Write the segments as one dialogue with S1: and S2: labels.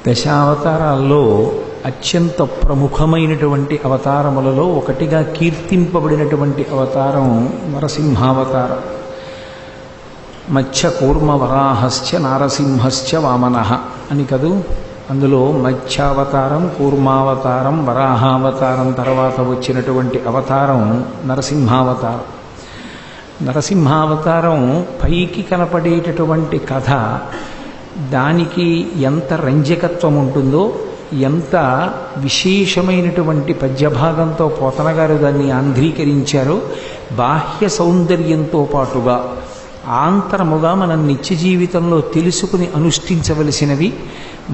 S1: దశావతారాల్లో అత్యంత ప్రముఖమైనటువంటి అవతారములలో ఒకటిగా కీర్తింపబడినటువంటి అవతారం నరసింహావతారం. మత్స్య కూర్మ వరాహశ్చ నారసింహశ్చ వామనః అని కదూ. అందులో మత్స్యావతారం, కూర్మావతారం, వరాహావతారం తర్వాత వచ్చినటువంటి అవతారం నరసింహావతారం. నరసింహావతారం పైకి కనపడేటటువంటి కథ, దానికి ఎంత రంజకత్వం ఉంటుందో, ఎంత విశేషమైనటువంటి పద్యభాగంతో పోతన గారు దాన్ని ఆంధ్రీకరించారో, బాహ్య సౌందర్యంతో పాటుగా ఆంతరముగా మనం నిత్య జీవితంలో తెలుసుకుని అనుష్ఠించవలసినవి,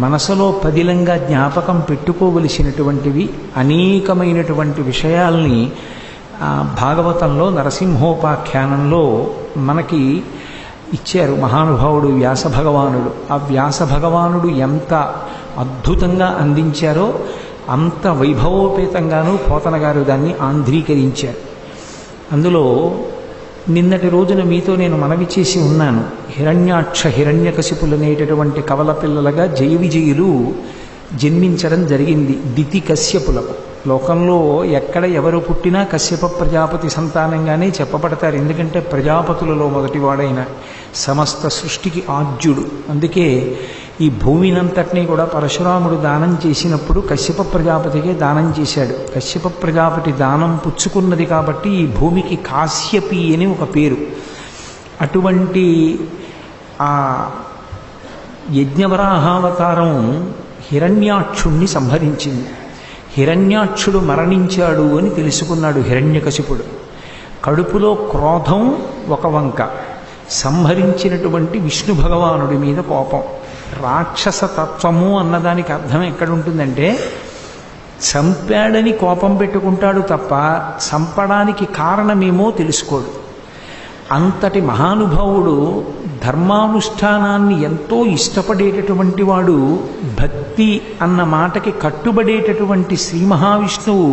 S1: మనసులో పదిలంగా జ్ఞాపకం పెట్టుకోవలసినటువంటివి అనేకమైనటువంటి విషయాల్ని భాగవతంలో నరసింహోపాఖ్యానంలో మనకి ఇచ్చారు మహానుభావుడు వ్యాస భగవానుడు. ఆ వ్యాస భగవానుడు ఎంత అద్భుతంగా అందించారో అంత వైభవోపేతంగానూ పోతన గారు దాన్ని ఆంధ్రీకరించారు. అందులో నిన్నటి రోజున మీతో నేను మనవి చేసి ఉన్నాను, హిరణ్యాక్ష హిరణ్యకశిపులనేటటువంటి కవల పిల్లలుగా జయ విజయులు జన్మించడం జరిగింది దితి కశ్యపులకు. లోకంలో ఎక్కడ ఎవరు పుట్టినా కశ్యప ప్రజాపతి సంతానంగానే చెప్పబడతారు. ఎందుకంటే ప్రజాపతులలో మొదటివాడైన సమస్త సృష్టికి ఆద్యుడు. అందుకే ఈ భూమినంతటినీ కూడా పరశురాముడు దానం చేసినప్పుడు కశ్యప ప్రజాపతికే దానం చేశాడు. కశ్యప ప్రజాపతి దానం పుచ్చుకున్నది కాబట్టి ఈ భూమికి కాశ్యపి అని ఒక పేరు. అటువంటి ఆ యజ్ఞవరాహావతారం హిరణ్యాక్షుణ్ణి సంహరించింది. హిరణ్యాక్షుడు మరణించాడు అని తెలుసుకున్నాడు హిరణ్యకశిపుడు. కడుపులో క్రోధం ఒక వంక, సంహరించినటువంటి విష్ణు భగవానుడి మీద కోపం. రాక్షస తత్వము అన్నదానికి అర్థం ఎక్కడుంటుందంటే, చంపాడని కోపం పెట్టుకుంటాడు తప్ప చంపడానికి కారణమేమో తెలుసుకోడు. అంతటి మహానుభావుడు ధర్మానుష్ఠానాన్ని ఎంతో ఇష్టపడేటటువంటి వాడు, భక్తి అన్న మాటకి కట్టుబడేటటువంటి శ్రీ మహావిష్ణువు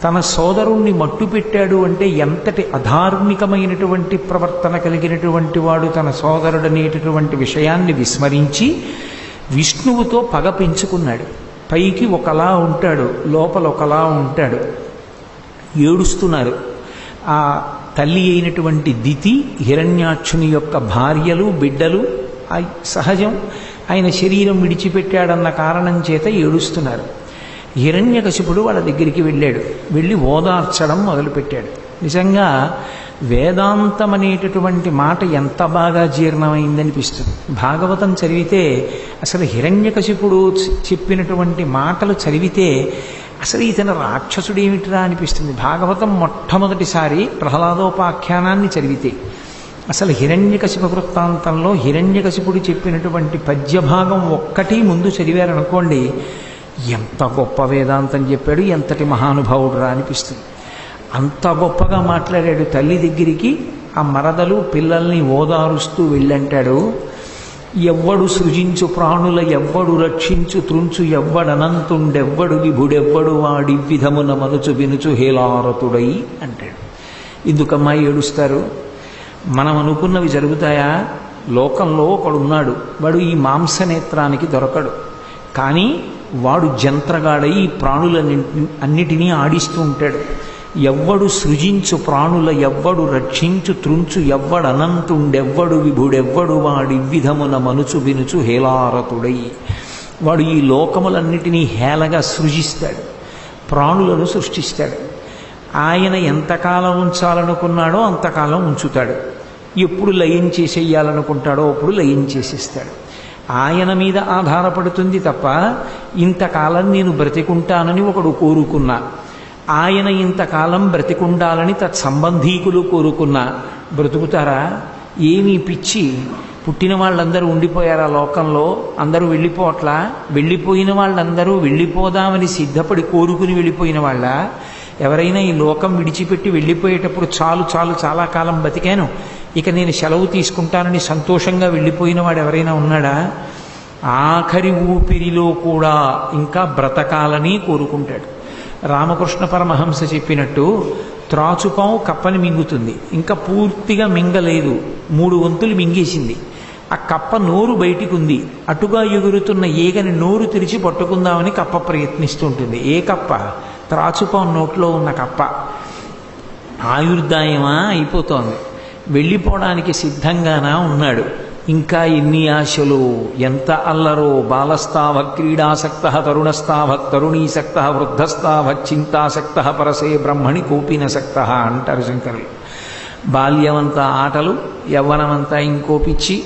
S1: తన సోదరుణ్ణి మట్టు పెట్టాడు అంటే ఎంతటి అధార్మికమైనటువంటి ప్రవర్తన కలిగినటువంటి వాడు తన సోదరుడనేటటువంటి విషయాన్ని విస్మరించి విష్ణువుతో పగ పెంచుకున్నాడు. పైకి ఒకలా ఉంటాడు, లోపల ఒకలా ఉంటాడు. ఏడుస్తున్నారు. ఆ తల్లి అయినటువంటి దితి, హిరణ్యాక్షుని యొక్క భార్యలు, బిడ్డలు. సహజం, ఆయన శరీరం విడిచిపెట్టాడన్న కారణం చేత ఏడుస్తున్నారు. హిరణ్యకశిపుడు వాళ్ళ దగ్గరికి వెళ్ళాడు. వెళ్ళి ఓదార్చడం మొదలుపెట్టాడు. నిజంగా వేదాంతం అనేటటువంటి మాట ఎంత బాగా జీర్ణమైందనిపిస్తుంది. భాగవతం చదివితే అసలు హిరణ్యకశిపుడు చెప్పినటువంటి మాటలు చదివితే అసలు ఇతను రాక్షసుడేమిటిరా అనిపిస్తుంది. భాగవతం మొట్టమొదటిసారి ప్రహ్లాదోపాఖ్యానాన్ని చదివితే అసలు హిరణ్యకశిప వృత్తాంతంలో హిరణ్యకశిపుడు చెప్పినటువంటి పద్యభాగం ఒక్కటి ముందు చదివారనుకోండి, ఎంత గొప్ప వేదాంతం చెప్పాడు, ఎంతటి మహానుభావుడు రా అనిపిస్తుంది. అంత గొప్పగా మాట్లాడాడు. తల్లి దగ్గరికి ఆ మరదలు పిల్లల్ని ఓదారుస్తూ వెళ్ళంటాడు, ఎవ్వడు సృజించు ప్రాణుల ఎవ్వడు రక్షించు త్రుంచు ఎవ్వడనంతుండెవ్వడు విభుడెవ్వడు వాడి విధమున మనుచు వినుచు హేలారతుడై అంటాడు. ఎందుకమ్మా ఏడుస్తారు? మనం అనుకున్నవి జరుగుతాయా? లోకంలో ఒకడున్నాడు, వాడు ఈ మాంసనేత్రానికి దొరకడు, కానీ వాడు జంత్రగాడై ఈ ప్రాణులన్నిటినీ ఆడిస్తూ ఉంటాడు. ఎవ్వడు సృజించు ప్రాణుల ఎవ్వడు రక్షించు త్రుంచు ఎవ్వడనంతుండెవ్వడు విభుడెవ్వడు వాడి విధమున మనుచు వినుచు హేలారతుడై. వాడు ఈ లోకములన్నిటినీ హేళగా సృజిస్తాడు, ప్రాణులను సృష్టిస్తాడు. ఆయన ఎంతకాలం ఉంచాలనుకున్నాడో అంతకాలం ఉంచుతాడు. ఎప్పుడు లయం చేసేయాలనుకుంటాడో అప్పుడు లయం చేసేస్తాడు. ఆయన మీద ఆధారపడుతుంది తప్ప ఇంతకాలం నేను బ్రతికుంటానని ఒకడు కోరుకున్నా, ఆయన ఇంతకాలం బ్రతికుండాలని తత్సంబంధీకులు కోరుకున్నా బ్రతుకుతారా? ఏమీ పిచ్చి. పుట్టిన వాళ్ళందరూ ఉండిపోయారా లోకంలో? అందరూ వెళ్ళిపోవట్లా? వెళ్ళిపోయిన వాళ్ళందరూ వెళ్ళిపోదామని సిద్ధపడి కోరుకుని వెళ్ళిపోయిన వాళ్ళ? ఎవరైనా ఈ లోకం విడిచిపెట్టి వెళ్ళిపోయేటప్పుడు చాలు చాలు చాలా కాలం బతికాను, ఇక నేను సెలవు తీసుకుంటానని సంతోషంగా వెళ్ళిపోయిన వాడు ఎవరైనా ఉన్నాడా? ఆఖరి ఊపిరిలో కూడా ఇంకా బ్రతకాలని కోరుకుంటాడు. రామకృష్ణ పరమహంస చెప్పినట్టు త్రాచుపాము కప్పని మింగుతుంది, ఇంకా పూర్తిగా మింగలేదు, 3 వంతులు మింగేసింది. ఆ కప్ప నోరు బయటికి ఉంది. అటుగా ఎగురుతున్న ఈగని నోరు తెరిచి పట్టుకుందామని కప్ప ప్రయత్నిస్తుంటుంది. ఏ కప్ప? త్రాచుపాము నోట్లో ఉన్న కప్ప. ఆయుర్దాయమా అయిపోతోంది. వెళ్ళిపోవడానికి సిద్ధంగానా ఉన్నాడు. ఇంకా ఎన్ని ఆశలు, ఎంత అల్లరో. బాలస్తావ క్రీడాసక్త తరుణస్తావ తరుణీసక్త వృద్ధస్తావ చింతాసక్త పరసే బ్రహ్మణి కోపినసక్త అంటారు శంకరులు. బాల్యమంతా ఆటలు, యవ్వనమంతా ఇంకో పిచ్చి,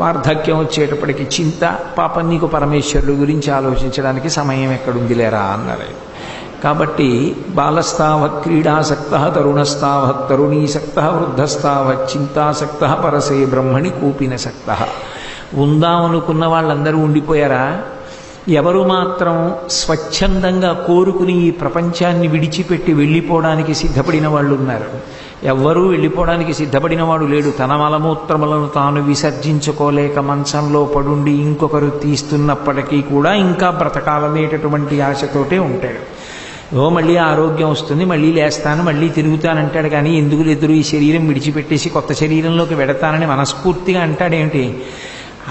S1: వార్ధక్యం వచ్చేటప్పటికి చింత. పాపం నీకు పరమేశ్వరుడు గురించి ఆలోచించడానికి సమయం ఎక్కడుంది లేరా అన్నారు. కాబట్టి బాలస్తావ క్రీడాసక్త తరుణస్తావ తరుణీసక్త వృద్ధస్తావ చింతాసక్త పరసే బ్రహ్మణి కూపినసక్త. ఉందామనుకున్న వాళ్ళందరూ ఉండిపోయారా? ఎవరు మాత్రం స్వచ్ఛందంగా కోరుకుని ఈ ప్రపంచాన్ని విడిచిపెట్టి వెళ్ళిపోవడానికి సిద్ధపడిన వాళ్ళు ఉన్నారు. ఎవ్వరూ వెళ్ళిపోవడానికి సిద్ధపడిన వాడు లేడు. తన మలమూత్రములను తాను విసర్జించుకోలేక మంచంలో పడుండి ఇంకొకరు తీస్తున్నప్పటికీ కూడా ఇంకా బ్రతకాలనేటటువంటి ఆశతోటే ఉంటాడు. మళ్ళీ ఆరోగ్యం వస్తుంది, మళ్ళీ లేస్తాను, మళ్ళీ తిరుగుతానంటాడు. కానీ ఎందుకు ఎదురు ఈ శరీరం విడిచిపెట్టేసి కొత్త శరీరంలోకి వెడతానని మనస్ఫూర్తిగా అంటాడేమిటి?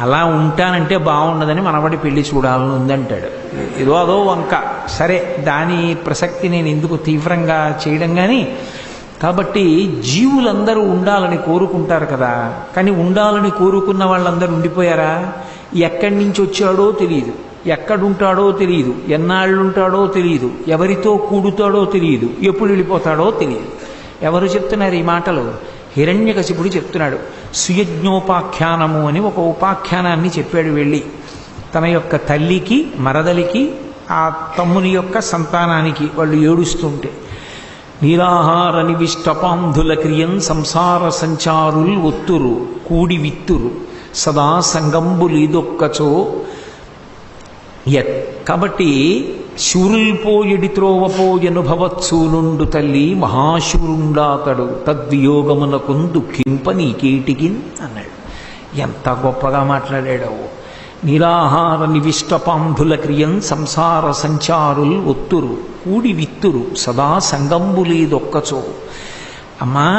S1: అలా ఉంటానంటే బాగుండదని మనవడి పెళ్లి చూడాలని ఉందంటాడు. ఏదో అదో వంక. సరే, దాని ప్రసక్తి నేను ఎందుకు తీవ్రంగా చేయడం. కానీ కాబట్టి జీవులందరూ ఉండాలని కోరుకుంటారు కదా. కానీ ఉండాలని కోరుకున్న వాళ్ళందరూ ఉండిపోయారా? ఎక్కడి నుంచి వచ్చాడో తెలియదు, ఎక్కడుంటాడో తెలియదు, ఎన్నాళ్ళుంటాడో తెలియదు, ఎవరితో కూడుతాడో తెలియదు, ఎప్పుడు వెళ్ళిపోతాడో తెలియదు. ఎవరు చెప్తున్నారు ఈ మాటలు? హిరణ్యకశిపుడు చెప్తున్నాడు. సుయజ్ఞోపాఖ్యానము అని ఒక ఉపాఖ్యానాన్ని చెప్పాడు. వెళ్ళి తన యొక్క తల్లికి, మరదలికి, ఆ తమ్ముని యొక్క సంతానానికి వాళ్ళు ఏడుస్తుంటే, నిరాహార నివిష్టపాంధుల క్రియం సంసార సంచారుల్ ఒత్తురు కూడి విత్తురు సదా సంగంబులీదొక్కచో. కాబట్టి శూరుల్పోయడి త్రోవపోయనుభవత్సూనుండు తల్లి మహాశూరుండాతడు తద్వియోగమునకు దుఃఖింప నీకేటికిన్ అన్నాడు. ఎంత గొప్పగా మాట్లాడాడో. నిరాహార నివిష్టపాంధుల క్రియం సంసార సంచారుల్ ఒత్తురు కూడి విత్తురు సదా సంగంబులీదొక్కచో. అమ్మా,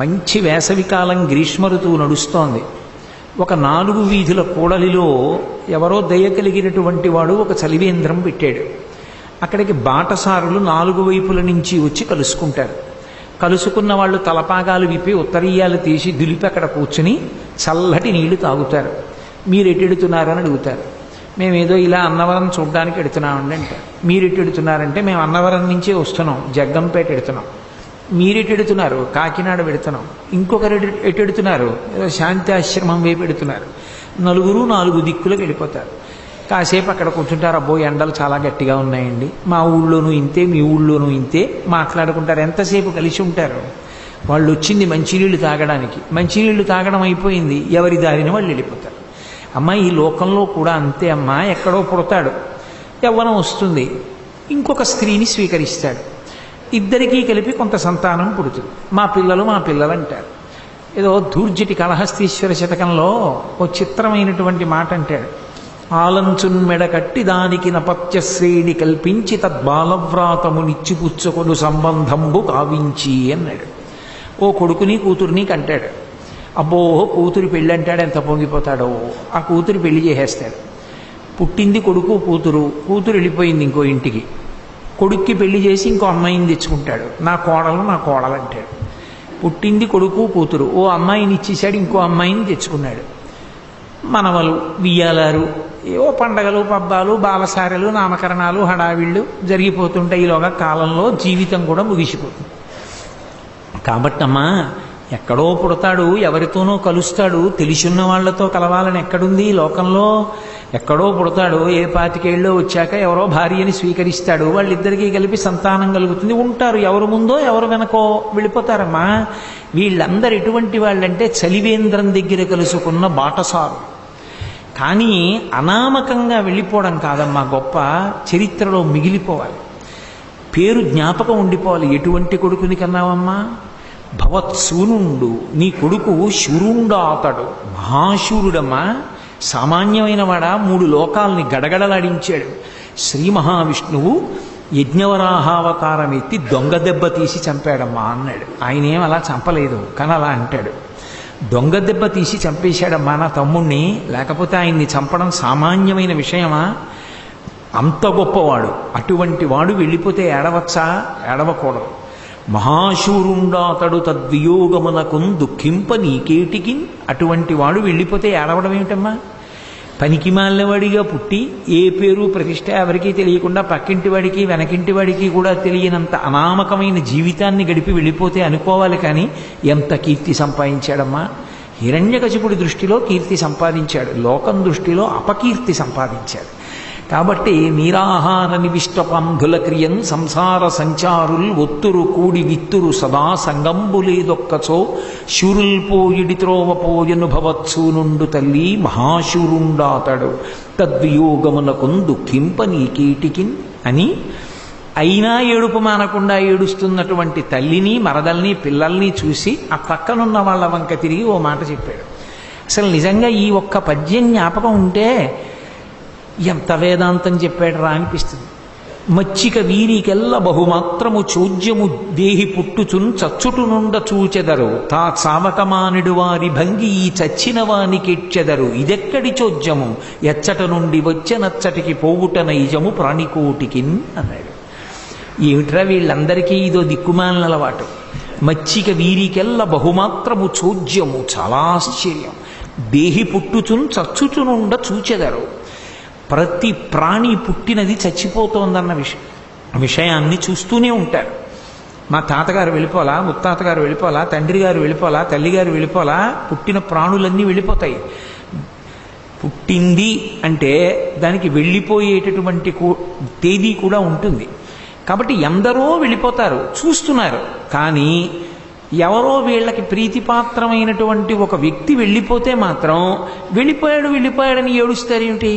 S1: మంచి వేసవికాలం, గ్రీష్మ ఋతువు నడుస్తోంది. ఒక 4 వీధుల కూడలిలో ఎవరో దయ కలిగినటువంటి వాడు ఒక చలివేంద్రం పెట్టాడు. అక్కడికి బాటసారులు 4 వైపుల నుంచి వచ్చి కలుసుకుంటారు. కలుసుకున్న వాళ్ళు తలపాగాలు విప్పి ఉత్తరీయాలు తీసి దులిపి అక్కడ కూర్చుని చల్లటి నీళ్లు తాగుతారు. మీరు ఎటెడుతున్నారని అడుగుతారు. మేమేదో ఇలా అన్నవరం చూడడానికి ఎడుతున్నామండి అంటారు. మీరు ఎటెడుతున్నారంటే మేము అన్నవరం నుంచే వస్తున్నాం, జగ్గంపేట ఎడుతున్నాం. మీరెటెడుతున్నారు? కాకినాడ పెడుతున్నాం. ఇంకొకరు ఎటెడుతున్నారు? ఏదో శాంతి ఆశ్రమం వైపు పెడుతున్నారు. 4 దిక్కులకు వెళ్ళిపోతారు. కాసేపు అక్కడ కూర్చుంటారు. అబ్బో ఎండలు చాలా గట్టిగా ఉన్నాయండి, మా ఊళ్ళోనూ ఇంతే, మీ ఊళ్ళోనూ ఇంతే మాట్లాడుకుంటారు. ఎంతసేపు కలిసి ఉంటారు? వాళ్ళు వచ్చింది మంచినీళ్ళు తాగడానికి. మంచినీళ్ళు తాగడం అయిపోయింది, ఎవరి దారిని వాళ్ళు వెళ్ళిపోతారు. అమ్మ, ఈ లోకంలో కూడా అంతే అమ్మా. ఎక్కడో పుడతాడు, యవ్వనం వస్తుంది, ఇంకొక స్త్రీని స్వీకరిస్తాడు. ఇద్దరికీ కలిపి కొంత సంతానం పుడుతుంది. మా పిల్లలు అంటారు. ఏదో ధూర్జటి కళహస్తీశ్వర శతకంలో ఓ చిత్రమైనటువంటి మాట అంటాడు. ఆలంచున్మెడ కట్టి దానికి నపత్యశ్రేణి కల్పించి తద్బాలవ్రాతము నిచ్చిపుచ్చుకొను సంబంధంబు కావించి అన్నాడు. ఓ కొడుకుని కూతుర్ని కంటాడు. అబ్బో, కూతురు పెళ్ళి అంటాడు. ఎంత పొంగిపోతాడో. ఆ కూతురు పెళ్లి చేసేస్తాడు. పుట్టింది కొడుకు కూతురు, కూతురు వెళ్ళిపోయింది ఇంకో ఇంటికి. కొడుక్కి పెళ్లి చేసి ఇంకో అమ్మాయిని తెచ్చుకుంటాడు. నా కోడలు అంటాడు. పుట్టింది కొడుకు కూతురు, ఓ అమ్మాయిని ఇచ్చేసాడు, ఇంకో అమ్మాయిని తెచ్చుకున్నాడు. మనవలు, వియ్యాలారు, ఏవో పండగలు, పబ్బాలు, బాలసారెలు, నామకరణాలు, హడావిళ్ళు జరిగిపోతుంటాయి. ఈలోగా కాలంలో జీవితం కూడా ముగిసిపోతుంది. కాబట్టమ్మా, ఎక్కడో పుడతాడు, ఎవరితోనో కలుస్తాడు. తెలిసున్న వాళ్లతో కలవాలని ఎక్కడుంది లోకంలో? ఎక్కడో పుడతాడు, ఏ 25 ఏళ్ళో వచ్చాక ఎవరో భార్యని స్వీకరిస్తాడు. వాళ్ళిద్దరికీ కలిపి సంతానం కలుగుతుంది. ఉంటారు, ఎవరు ముందో ఎవరు వెనకో వెళ్ళిపోతారమ్మా. వీళ్ళందరూ ఎటువంటి వాళ్ళంటే చలివేంద్రం దగ్గర కలుసుకున్న బాటసారు. కానీ అనామకంగా వెళ్ళిపోవడం కాదమ్మా గొప్ప. చరిత్రలో మిగిలిపోవాలి, పేరు జ్ఞాపకం ఉండిపోవాలి. ఎటువంటి కొడుకుని కన్నావమ్మా? భవత్సూనుండు, నీ కొడుకు శూరుండాతడు, మహాశూరుడమ్మా. సామాన్యమైన వాడా? 3 లోకాలని గడగడలాడించాడు. శ్రీ మహావిష్ణువు యజ్ఞవరాహావతారం ఎత్తి దొంగ దెబ్బ తీసి చంపాడమ్మా అన్నాడు. ఆయనేం అలా చంపలేదు, కానీ అలా అంటాడు. దొంగ దెబ్బ తీసి చంపేశాడమ్మా నా తమ్ముణ్ణి, లేకపోతే ఆయన్ని చంపడం సామాన్యమైన విషయమా? అంత గొప్పవాడు. అటువంటి వాడు వెళ్ళిపోతే ఏడవచ్చా? ఏడవకూడదు. మహాశూరుండాతడు తద్వియోగమునకున్ దుఃఖింప నీకేటికి. అటువంటి వాడు వెళ్ళిపోతే ఏడవడం ఏమిటమ్మా? పనికి మాలినవాడిగా పుట్టి ఏ పేరు ప్రతిష్ట ఎవరికీ తెలియకుండా పక్కింటి వాడికి వెనకింటి వాడికి కూడా తెలియనంత అనామకమైన జీవితాన్ని గడిపి వెళ్ళిపోతే అనుకోవాలి. కానీ ఎంత కీర్తి సంపాదించాడమ్మా! హిరణ్యకశిపుడి దృష్టిలో కీర్తి సంపాదించాడు, లోకం దృష్టిలో అపకీర్తి సంపాదించాడు. కాబట్టి నీరాహార నివిష్టపంధుల క్రియం సంసార సంచారుల్ ఒత్తురు కూడి విత్తురు సదా సంగంబులేదొక్కచో శూరుల్ పోయిడి త్రోవపోయనుభవత్సు నుండు తల్లి మహాశూరుండాతడు తద్వియోగమునకున్ దుఃఖింప నీకేటికిన్ అని. అయినా ఏడుపు మానకుండా ఏడుస్తున్నటువంటి తల్లిని, మరదల్ని, పిల్లల్ని చూసి ఆ పక్కనున్న వాళ్ళ వంక తిరిగి ఓ మాట చెప్పాడు. అసలు నిజంగా ఈ ఒక్క పద్యం జ్ఞాపకం ఉంటే ఎంత వేదాంతం చెప్పాడరా అనిపిస్తుంది. మచ్చిక వీరికెల్ల బహుమాత్రము చోద్యము దేహి పుట్టుచున్ చచ్చుటు నుండ చూచెదరు తా చావకమానిడు వారి భంగి ఈ చచ్చిన వానికెచ్చెదరు ఇదెక్కడి చోద్యము ఎచ్చట నుండి వచ్చే నచ్చటికి పోవుట నైజము ప్రాణికోటికిన్ అన్నాడు. ఏమిట్రా వీళ్ళందరికీ ఇదో దిక్కుమాలిన అలవాటు. మచ్చిక వీరికెల్ల బహుమాత్రము చోద్యము, చాలా ఆశ్చర్యం. దేహి పుట్టుచున్ చచ్చుచునుండ చూచెదరు. ప్రతి ప్రాణి పుట్టినది చచ్చిపోతోందన్న విషయాన్ని చూస్తూనే ఉంటారు. మా తాతగారు వెళ్ళిపోలా, ముత్తాతగారు వెళ్ళిపోలా, తండ్రి గారు వెళ్ళిపోలా, తల్లిగారు వెళ్ళిపోలా, పుట్టిన ప్రాణులన్నీ వెళ్ళిపోతాయి. పుట్టింది అంటే దానికి వెళ్ళిపోయేటటువంటి తేదీ కూడా ఉంటుంది. కాబట్టి ఎందరో వెళ్ళిపోతారు, చూస్తున్నారు. కానీ ఎవరో వీళ్ళకి ప్రీతిపాత్రమైనటువంటి ఒక వ్యక్తి వెళ్ళిపోతే మాత్రం వెళ్ళిపోయాడని ఏడుస్తారేమిటి?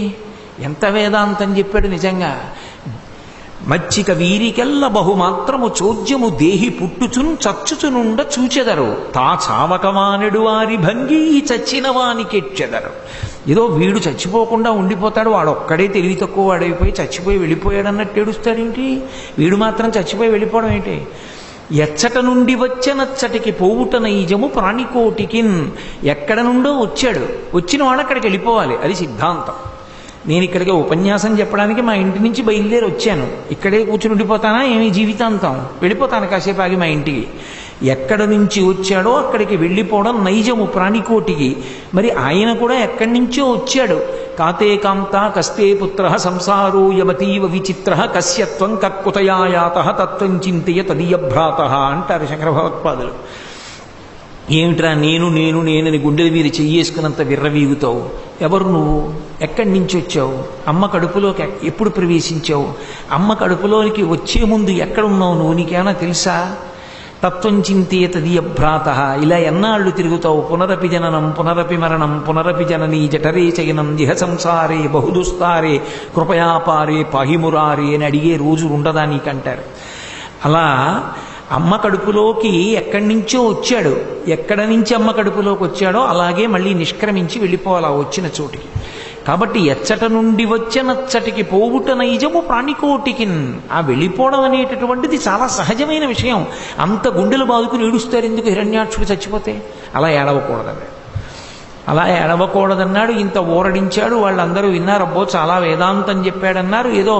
S1: ఎంత వేదాంతం చెప్పాడు నిజంగా. మచ్చిక వీరికెల్ల బహుమాత్రము చోద్యము దేహి పుట్టుచున్ చచ్చుచునుండ చూచెదరు తా చావకమానెడు వారి భంగి ఈ చచ్చిన వానికెచ్చెదరు. ఏదో వీడు చచ్చిపోకుండా ఉండిపోతాడు, వాడొక్కడే తెలివి తక్కువ వాడైపోయి చచ్చిపోయి వెళ్ళిపోయాడు అన్నట్టు ఏడుస్తాడేంటి? వీడు మాత్రం చచ్చిపోయి వెళ్ళిపోవడం ఏంటి? ఎచ్చట నుండి వచ్చనచ్చటికి పోవుట నైజము ప్రాణికోటికిన్. ఎక్కడ నుండో వచ్చాడు, వచ్చిన వాడు అక్కడికి వెళ్ళిపోవాలి, అది సిద్ధాంతం. నేను ఇక్కడికి ఉపన్యాసం చెప్పడానికి మా ఇంటి నుంచి బయలుదేరి వచ్చాను, ఇక్కడే కూర్చుని ఉండిపోతానా ఏమి? జీవితాంతం వెళ్ళిపోతాను కాసేపు ఆగి మా ఇంటికి. ఎక్కడ నుంచి వచ్చాడో అక్కడికి వెళ్ళిపోవడం నైజము ప్రాణికోటికి. మరి ఆయన కూడా ఎక్కడి నుంచో వచ్చాడు. కాతే కాంత కస్తే పుత్ర సంసారో యమతీవ విచిత్ర కస్యత్వం కక్కుతయాయాత తత్వం చింతయ తదీయభ్రాత అంటారు శంకర భగవత్పాదులు. ఏమిట్రా నేనని గుండెల మీద చెయ్యేసుకున్నంత విర్రవీగుతావు? ఎవరు నువ్వు? ఎక్కడి నుంచి వచ్చావు? అమ్మ కడుపులోకి ఎప్పుడు ప్రవేశించావు? అమ్మ కడుపులోనికి వచ్చే ముందు ఎక్కడున్నావు నువ్వు? నీకేమైనా తెలుసా? తత్వం చింతే తదీయభ్రాత. ఇలా ఎన్నాళ్ళు తిరుగుతావు? పునరపి జననం పునరపి మరణం పునరపి జననీ జఠరే చయనం జిహ సంసారే బహుదుస్తారే కృపయాపారే పాహిమురారే అని అడిగే రోజు ఉండదా నీకంటారు. అలా అమ్మ కడుపులోకి ఎక్కడి నుంచో వచ్చాడు, ఎక్కడ నుంచి అమ్మ కడుపులోకి వచ్చాడో అలాగే మళ్ళీ నిష్క్రమించి వెళ్ళిపోవాలా వచ్చిన చోటికి. కాబట్టి ఎచ్చట నుండి వచ్చనచ్చటికి పోవుట నైజము ప్రాణికోటికిన్. ఆ వెళ్ళిపోవడం అనేటటువంటిది చాలా సహజమైన విషయం. అంత గుండెలు బాదుకుని ఏడుస్తారు ఎందుకు హిరణ్యాక్షుడు చచ్చిపోతే? అలా ఏడవకూడదన్నాడు. అలా ఏడవకూడదన్నాడు. ఇంత ఊరడించాడు, వాళ్ళందరూ విన్నారు. అబ్బో చాలా వేదాంతం చెప్పాడన్నారు. ఏదో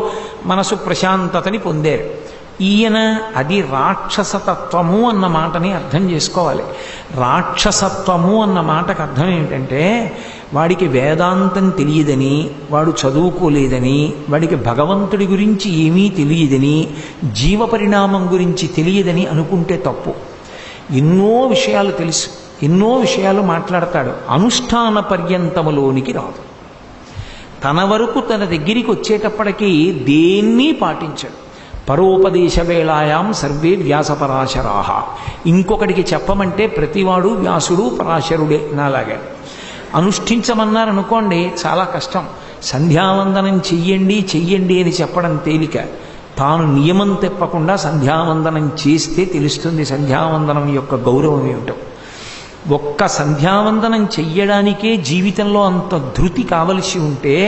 S1: మనసు ప్రశాంతతని పొందారు. ఈయన అది రాక్షసతత్వము అన్న మాటని అర్థం చేసుకోవాలి. రాక్షసత్వము అన్న మాటకు అర్థం ఏమిటంటే వాడికి వేదాంతం తెలియదని, వాడు చదువుకోలేదని, వాడికి భగవంతుడి గురించి ఏమీ తెలియదని, జీవ పరిణామం గురించి తెలియదని అనుకుంటే తప్పు. ఎన్నో విషయాలు తెలుసు, ఎన్నో విషయాలు మాట్లాడతాడు, అనుష్ఠాన పర్యంతములోనికి రాదు. తన వరకు తన దగ్గరికి వచ్చేటప్పటికీ దేన్నీ పాటించడు. పరోపదేశ వేళాయాం సర్వే వ్యాసపరాశరాహ. ఇంకొకటికి చెప్పమంటే ప్రతివాడు వ్యాసుడు పరాశరుడే నాలాగే. అనుష్ఠించమన్నారనుకోండి చాలా కష్టం. సంధ్యావందనం చెయ్యండి అని చెప్పడం తేలిక. తాను నియమం తెప్పకుండా సంధ్యావందనం చేస్తే తెలుస్తుంది సంధ్యావందనం యొక్క గౌరవం ఏమిటో. ఒక్క సంధ్యావందనం చెయ్యడానికే జీవితంలో అంత ధృతి కావలసి ఉంటే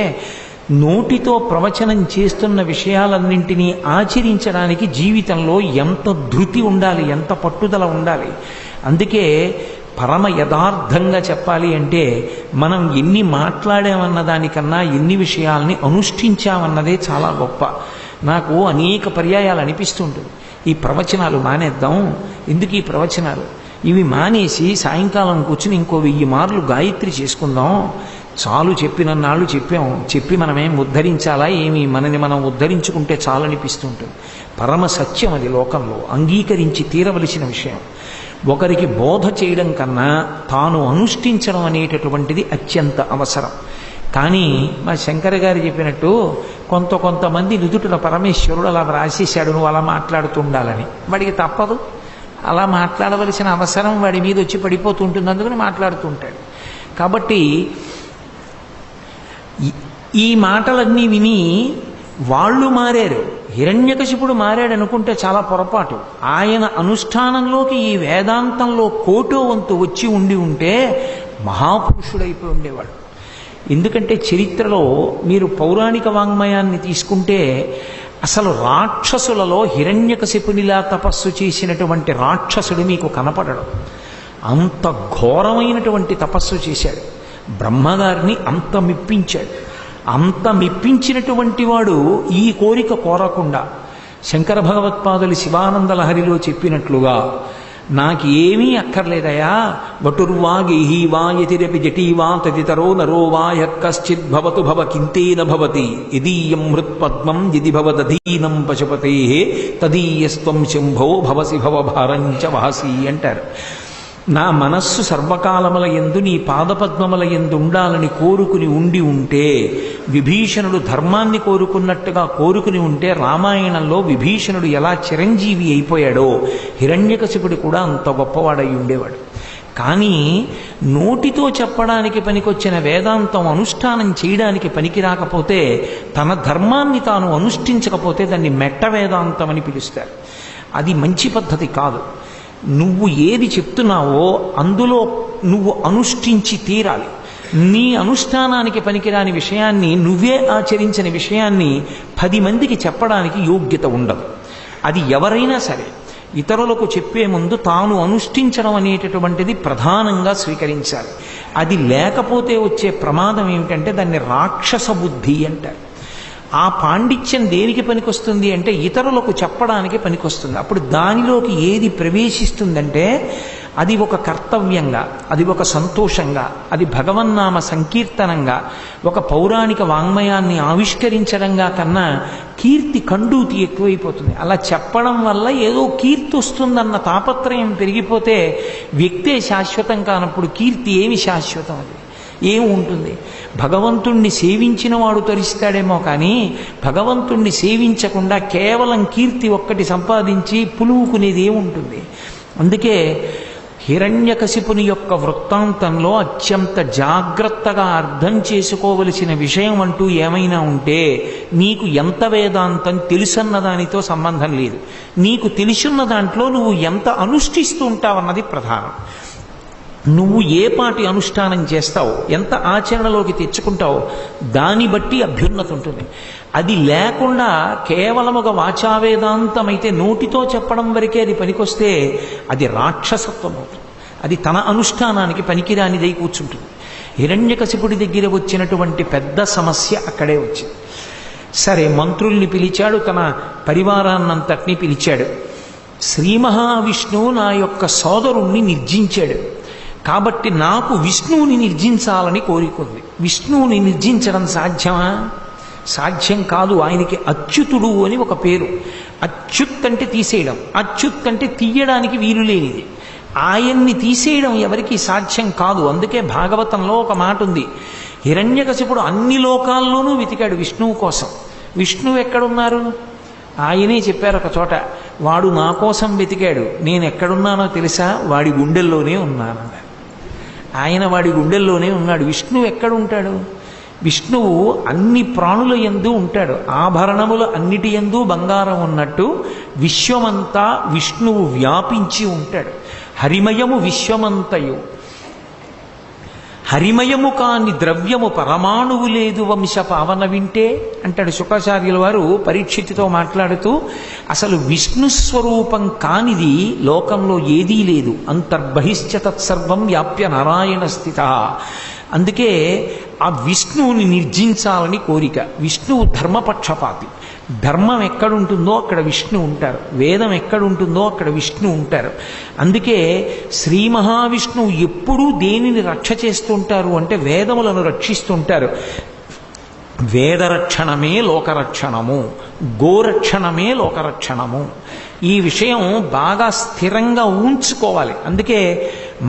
S1: నోటితో ప్రవచనం చేస్తున్న విషయాలన్నింటినీ ఆచరించడానికి జీవితంలో ఎంత ధృతి ఉండాలి, ఎంత పట్టుదల ఉండాలి. అందుకే పరమ యథార్థంగా చెప్పాలి అంటే మనం ఎన్ని మాట్లాడామన్న దానికన్నా ఎన్ని విషయాల్ని అనుష్ఠించామన్నదే చాలా గొప్ప. నాకు అనేక పర్యాయాలు అనిపిస్తుంటుంది, ఈ ప్రవచనాలు మానేద్దాం, ఎందుకు ఈ ప్రవచనాలు, ఇవి మానేసి సాయంకాలం కూర్చుని ఇంకో 1000 మార్లు గాయత్రి చేసుకుందాం, చాలు చెప్పినన్నాళ్ళు చెప్పి మనమేం ఉద్ధరించాలా ఏమి, మనని మనం ఉద్ధరించుకుంటే చాలనిపిస్తుంటుంది. పరమ సత్యం అది, లోకంలో అంగీకరించి తీరవలసిన విషయం. ఒకరికి బోధ చేయడం కన్నా తాను అనుష్ఠించడం అనేటటువంటిది అత్యంత అవసరం. కానీ మా శంకర గారు చెప్పినట్టు కొంతమంది నుదుటిన పరమేశ్వరుడు అలా వ్రాసేశాడు, నువ్వు అలా మాట్లాడుతుండాలని. వాడికి తప్పదు, అలా మాట్లాడవలసిన అవసరం వాడి మీద వచ్చి పడిపోతుంటుంది, అందుకని మాట్లాడుతూ ఉంటాడు. కాబట్టి ఈ మాటలన్నీ విని వాళ్ళు మారారు. హిరణ్యకశిపుడు మారాడు అనుకుంటే చాలా పొరపాటు. ఆయన అనుష్ఠానంలోకి ఈ వేదాంతంలో కోటో వంతు వచ్చి ఉంటే మహాపురుషుడైపోయి ఉండేవాడు. ఎందుకంటే చరిత్రలో మీరు పౌరాణిక వాంగ్మయాన్ని తీసుకుంటే అసలు రాక్షసులలో హిరణ్యకశిపునిలా తపస్సు చేసినటువంటి రాక్షసుడు మీకు కనపడడం. అంత ఘోరమైనటువంటి తపస్సు చేశాడు, బ్రహ్మగారిని అంత మెప్పించాడు. అంత మెప్పించినటువంటి వాడు ఈ కోరిక కోరకుండా శంకర భగవత్పాదులు శివానంద లహరిలో చెప్పినట్లుగా నాకు ఏమీ అక్కర్లేదయా, వటుర్వా గేహీవా యతిరపి జటీవా తదితరో నరో వా యఃకశ్చిద్ భవతు భవ కింతేన భవతి యదీయం హృత్పద్మం యది భవదధీనం పశుపతే తదీయస్త్వం శంభో భవసి భవభారంచ వహసి అంటారు. నా మనస్సు సర్వకాలముల యందు నీ పాదపద్మముల యందు ఉండాలని కోరుకుని ఉంటే, విభీషణుడు ధర్మాన్ని కోరుకున్నట్టుగా కోరుకుని ఉంటే రామాయణంలో విభీషణుడు ఎలా చిరంజీవి అయిపోయాడో హిరణ్యకశిపుడు కూడా అంత గొప్పవాడై ఉండేవాడు. కానీ నోటితో చెప్పడానికి పనికొచ్చిన వేదాంతం అనుష్ఠానం చేయడానికి పనికి రాకపోతే, తన ధర్మాన్ని తాను అనుష్ఠించకపోతే దాన్ని మెట్ట వేదాంతం అని పిలుస్తారు. అది మంచి పద్ధతి కాదు. నువ్వు ఏది చెప్తున్నావో అందులో నువ్వు అనుష్ఠించి తీరాలి. నీ అనుష్ఠానానికి పనికిరాని విషయాన్ని, నువ్వే ఆచరించిన విషయాన్ని 10 మందికి చెప్పడానికి యోగ్యత ఉండదు. అది ఎవరైనా సరే ఇతరులకు చెప్పే ముందు తాను అనుష్ఠించడం అనేటటువంటిది ప్రధానంగా స్వీకరించాలి. అది లేకపోతే వచ్చే ప్రమాదం ఏమిటంటే దాన్ని రాక్షస బుద్ధి అంటారు. ఆ పాండిత్యం దేనికి పనికొస్తుంది అంటే ఇతరులకు చెప్పడానికి పనికొస్తుంది. అప్పుడు దానిలోకి ఏది ప్రవేశిస్తుందంటే అది ఒక కర్తవ్యంగా, అది ఒక సంతోషంగా, అది భగవన్నామ సంకీర్తనంగా, ఒక పౌరాణిక వాంగ్మయాన్ని ఆవిష్కరించడంగా కన్నా కీర్తి కండూతి ఎక్కువైపోతుంది. అలా చెప్పడం వల్ల ఏదో కీర్తి వస్తుందన్న తాపత్రయం పెరిగిపోతే వ్యక్తే శాశ్వతం కానప్పుడు కీర్తి ఏమి శాశ్వతం? అది ఏముంటుంది? భగవంతుణ్ణి సేవించిన వాడు తరిస్తాడేమో కానీ భగవంతుణ్ణి సేవించకుండా కేవలం కీర్తి ఒక్కటి సంపాదించి పులువుకునేది ఏముంటుంది? అందుకే హిరణ్యకశిపుని యొక్క వృత్తాంతంలో అత్యంత జాగ్రత్తగా అర్థం చేసుకోవలసిన విషయం అంటూ ఏమైనా ఉంటే, నీకు ఎంత వేదాంతం తెలుసన్న దానితో సంబంధం లేదు, నీకు తెలుసున్న దాంట్లో నువ్వు ఎంత అనుష్ఠిస్తూ ఉంటావన్నది ప్రధానం. నువ్వు ఏ పాటి అనుష్ఠానం చేస్తావు, ఎంత ఆచరణలోకి తెచ్చుకుంటావు, దాన్ని బట్టి అభ్యున్నత ఉంటుంది. అది లేకుండా కేవలం ఒక వాచావేదాంతమైతే నోటితో చెప్పడం వరకే అది పనికొస్తే అది రాక్షసత్వం అవుతుంది. అది తన అనుష్ఠానానికి పనికిరానిదై కూర్చుంటుంది. హిరణ్యకశిపుడి దగ్గర వచ్చినటువంటి పెద్ద సమస్య అక్కడే వచ్చింది. సరే, మంత్రుల్ని పిలిచాడు, తన పరివారాన్నంతటినీ పిలిచాడు. శ్రీ మహావిష్ణువు నా యొక్క సోదరుణ్ణి నిర్జించాడు కాబట్టి నాకు విష్ణువుని నిర్జించాలని కోరికుంది. విష్ణువుని నిర్జించడం సాధ్యమా? సాధ్యం కాదు. ఆయనకి అచ్యుతుడు అని ఒక పేరు. అచ్యుత్ అంటే తీసేయడం, అచ్యుత్ అంటే తీయడానికి వీలు లేనిది. ఆయన్ని తీసేయడం ఎవరికి సాధ్యం కాదు. అందుకే భాగవతంలో ఒక మాట ఉంది, హిరణ్యకశిపుడు అన్ని లోకాల్లోనూ వెతికాడు విష్ణువు కోసం. విష్ణువు ఎక్కడున్నారు? ఆయనే చెప్పారు ఒక చోట, వాడు నా కోసం వెతికాడు, నేను ఎక్కడున్నానో తెలుసా? వాడి గుండెల్లోనే ఉన్నానన్నారు. ఆయన వాడి గుండెల్లోనే ఉన్నాడు. విష్ణువు ఎక్కడుంటాడు? విష్ణువు అన్ని ప్రాణుల యందు ఉంటాడు. ఆభరణములు అన్నిటి యందు బంగారం ఉన్నట్టు విశ్వమంతా విష్ణువు వ్యాపించి ఉంటాడు. హరిమయము విశ్వమంతయు. హరిమయము కాని ద్రవ్యము పరమాణువు లేదు వంశ పావన వింటే అంటాడు శుకాచార్యుల వారు పరీక్షితుతో మాట్లాడుతూ. అసలు విష్ణు స్వరూపం కానిది లోకంలో ఏదీ లేదు. అంతర్బహిశ్చ తత్సర్వం వ్యాప్య నారాయణ స్థిత. అందుకే ఆ విష్ణువుని నిర్జించాలని కోరిక. విష్ణువు ధర్మపక్షపాతి. ధర్మం ఎక్కడుంటుందో అక్కడ విష్ణు ఉంటారు, వేదం ఎక్కడుంటుందో అక్కడ విష్ణు ఉంటారు. అందుకే శ్రీ మహావిష్ణువు ఎప్పుడూ దేనిని రక్ష చేస్తుంటారు అంటే వేదములను రక్షిస్తుంటారు. వేదరక్షణమే లోకరక్షణము, గోరక్షణమే లోకరక్షణము. ఈ విషయం బాగా స్థిరంగా ఉంచుకోవాలి. అందుకే